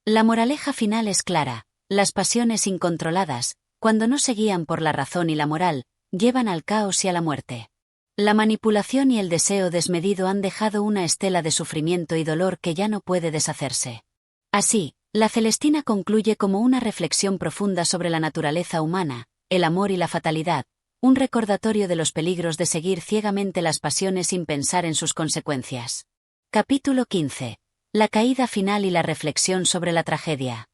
La moraleja final es clara: las pasiones incontroladas, cuando no se guían por la razón y la moral, llevan al caos y a la muerte. La manipulación y el deseo desmedido han dejado una estela de sufrimiento y dolor que ya no puede deshacerse. Así, la Celestina concluye como una reflexión profunda sobre la naturaleza humana, el amor y la fatalidad, un recordatorio de los peligros de seguir ciegamente las pasiones sin pensar en sus consecuencias. Capítulo 15. La caída final y la reflexión sobre la tragedia.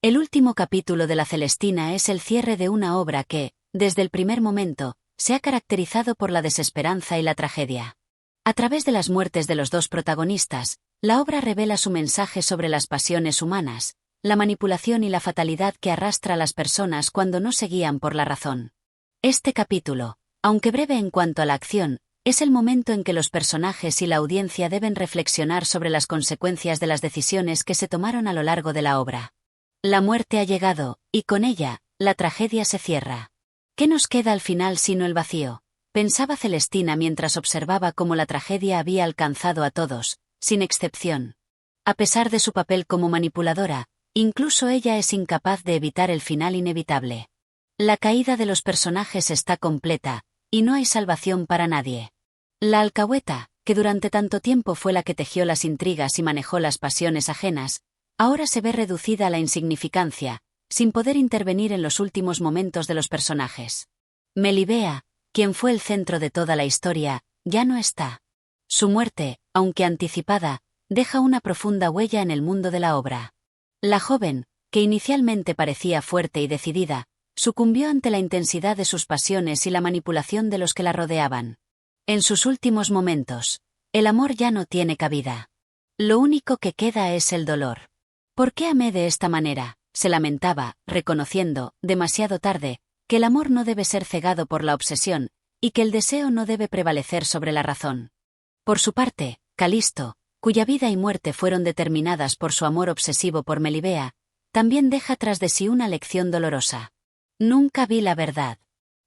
El último capítulo de la Celestina es el cierre de una obra que, desde el primer momento, se ha caracterizado por la desesperanza y la tragedia. A través de las muertes de los dos protagonistas, la obra revela su mensaje sobre las pasiones humanas, la manipulación y la fatalidad que arrastra a las personas cuando no se guían por la razón. Este capítulo, aunque breve en cuanto a la acción, es el momento en que los personajes y la audiencia deben reflexionar sobre las consecuencias de las decisiones que se tomaron a lo largo de la obra. La muerte ha llegado, y con ella, la tragedia se cierra. ¿Qué nos queda al final sino el vacío?, pensaba Celestina mientras observaba cómo la tragedia había alcanzado a todos, sin excepción. A pesar de su papel como manipuladora, incluso ella es incapaz de evitar el final inevitable. La caída de los personajes está completa, y no hay salvación para nadie. La alcahueta, que durante tanto tiempo fue la que tejió las intrigas y manejó las pasiones ajenas, ahora se ve reducida a la insignificancia, sin poder intervenir en los últimos momentos de los personajes. Melibea, quien fue el centro de toda la historia, ya no está. Su muerte, aunque anticipada, deja una profunda huella en el mundo de la obra. La joven, que inicialmente parecía fuerte y decidida, sucumbió ante la intensidad de sus pasiones y la manipulación de los que la rodeaban. En sus últimos momentos, el amor ya no tiene cabida. Lo único que queda es el dolor. ¿Por qué amé de esta manera?, se lamentaba, reconociendo, demasiado tarde, que el amor no debe ser cegado por la obsesión, y que el deseo no debe prevalecer sobre la razón. Por su parte, Calisto, cuya vida y muerte fueron determinadas por su amor obsesivo por Melibea, también deja tras de sí una lección dolorosa. Nunca vi la verdad.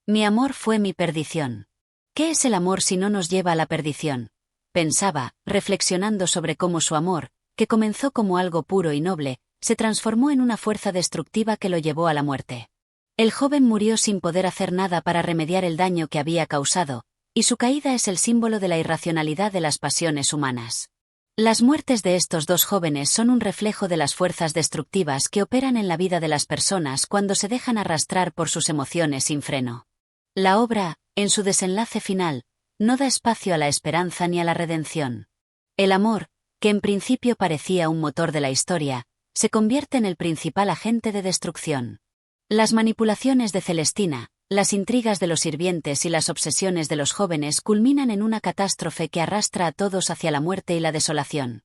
Mi amor fue mi perdición. ¿Qué es el amor si no nos lleva a la perdición?, pensaba, reflexionando sobre cómo su amor, que comenzó como algo puro y noble, se transformó en una fuerza destructiva que lo llevó a la muerte. El joven murió sin poder hacer nada para remediar el daño que había causado, y su caída es el símbolo de la irracionalidad de las pasiones humanas. Las muertes de estos dos jóvenes son un reflejo de las fuerzas destructivas que operan en la vida de las personas cuando se dejan arrastrar por sus emociones sin freno. La obra, en su desenlace final, no da espacio a la esperanza ni a la redención. El amor, que en principio parecía un motor de la historia, se convierte en el principal agente de destrucción. Las manipulaciones de Celestina, las intrigas de los sirvientes y las obsesiones de los jóvenes culminan en una catástrofe que arrastra a todos hacia la muerte y la desolación.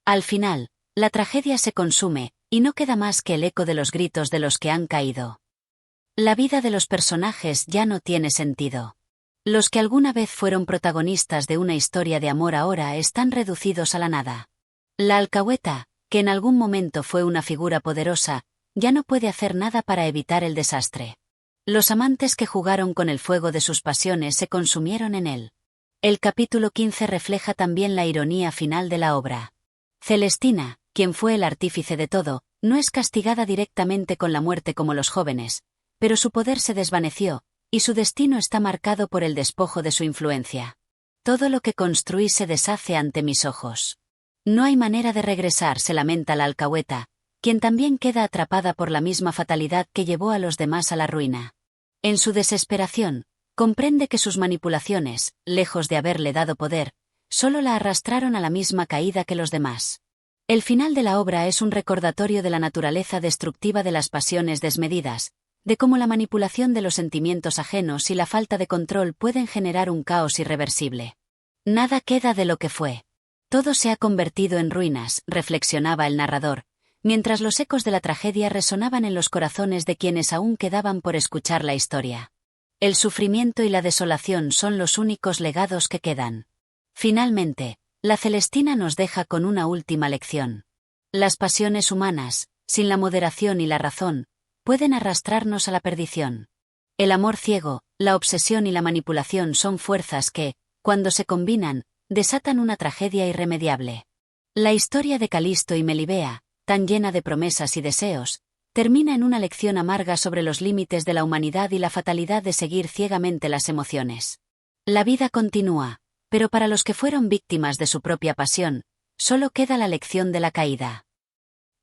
Al final, la tragedia se consume, y no queda más que el eco de los gritos de los que han caído. La vida de los personajes ya no tiene sentido. Los que alguna vez fueron protagonistas de una historia de amor ahora están reducidos a la nada. La alcahueta, que en algún momento fue una figura poderosa, ya no puede hacer nada para evitar el desastre. Los amantes que jugaron con el fuego de sus pasiones se consumieron en él. El capítulo 15 refleja también la ironía final de la obra. Celestina, quien fue el artífice de todo, no es castigada directamente con la muerte como los jóvenes, pero su poder se desvaneció, y su destino está marcado por el despojo de su influencia. Todo lo que construí se deshace ante mis ojos. No hay manera de regresar, se lamenta la alcahueta, quien también queda atrapada por la misma fatalidad que llevó a los demás a la ruina. En su desesperación, comprende que sus manipulaciones, lejos de haberle dado poder, solo la arrastraron a la misma caída que los demás. El final de la obra es un recordatorio de la naturaleza destructiva de las pasiones desmedidas, de cómo la manipulación de los sentimientos ajenos y la falta de control pueden generar un caos irreversible. Nada queda de lo que fue. Todo se ha convertido en ruinas, reflexionaba el narrador, mientras los ecos de la tragedia resonaban en los corazones de quienes aún quedaban por escuchar la historia. El sufrimiento y la desolación son los únicos legados que quedan. Finalmente, la Celestina nos deja con una última lección. Las pasiones humanas, sin la moderación y la razón, pueden arrastrarnos a la perdición. El amor ciego, la obsesión y la manipulación son fuerzas que, cuando se combinan, desatan una tragedia irremediable. La historia de Calisto y Melibea, tan llena de promesas y deseos, termina en una lección amarga sobre los límites de la humanidad y la fatalidad de seguir ciegamente las emociones. La vida continúa, pero para los que fueron víctimas de su propia pasión, solo queda la lección de la caída.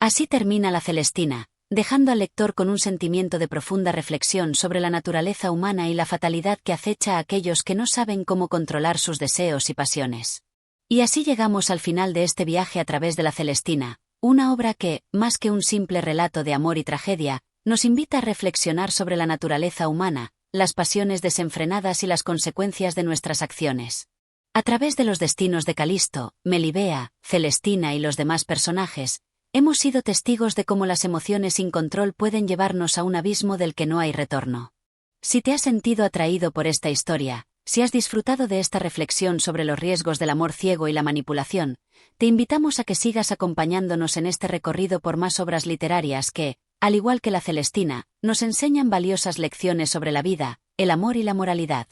Así termina la Celestina, dejando al lector con un sentimiento de profunda reflexión sobre la naturaleza humana y la fatalidad que acecha a aquellos que no saben cómo controlar sus deseos y pasiones. Y así llegamos al final de este viaje a través de la Celestina, una obra que, más que un simple relato de amor y tragedia, nos invita a reflexionar sobre la naturaleza humana, las pasiones desenfrenadas y las consecuencias de nuestras acciones. A través de los destinos de Calisto, Melibea, Celestina y los demás personajes, hemos sido testigos de cómo las emociones sin control pueden llevarnos a un abismo del que no hay retorno. Si te has sentido atraído por esta historia, si has disfrutado de esta reflexión sobre los riesgos del amor ciego y la manipulación, te invitamos a que sigas acompañándonos en este recorrido por más obras literarias que, al igual que la Celestina, nos enseñan valiosas lecciones sobre la vida, el amor y la moralidad.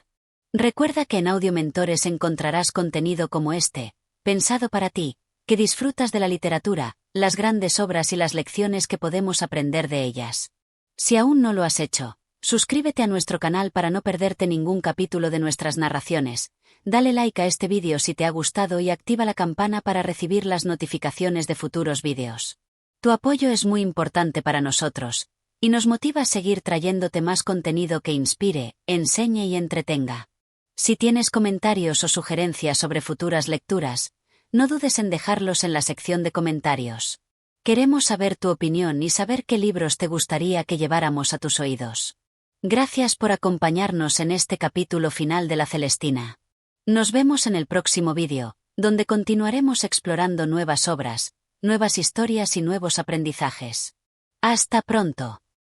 Recuerda que en Audio Mentores encontrarás contenido como este, pensado para ti, que disfrutas de la literatura, las grandes obras y las lecciones que podemos aprender de ellas. Si aún no lo has hecho, suscríbete a nuestro canal para no perderte ningún capítulo de nuestras narraciones, dale like a este vídeo si te ha gustado y activa la campana para recibir las notificaciones de futuros vídeos. Tu apoyo es muy importante para nosotros, y nos motiva a seguir trayéndote más contenido que inspire, enseñe y entretenga. Si tienes comentarios o sugerencias sobre futuras lecturas, no dudes en dejarlos en la sección de comentarios. Queremos saber tu opinión y saber qué libros te gustaría que lleváramos a tus oídos. Gracias por acompañarnos en este capítulo final de la Celestina. Nos vemos en el próximo vídeo, donde continuaremos explorando nuevas obras, nuevas historias y nuevos aprendizajes. ¡Hasta pronto!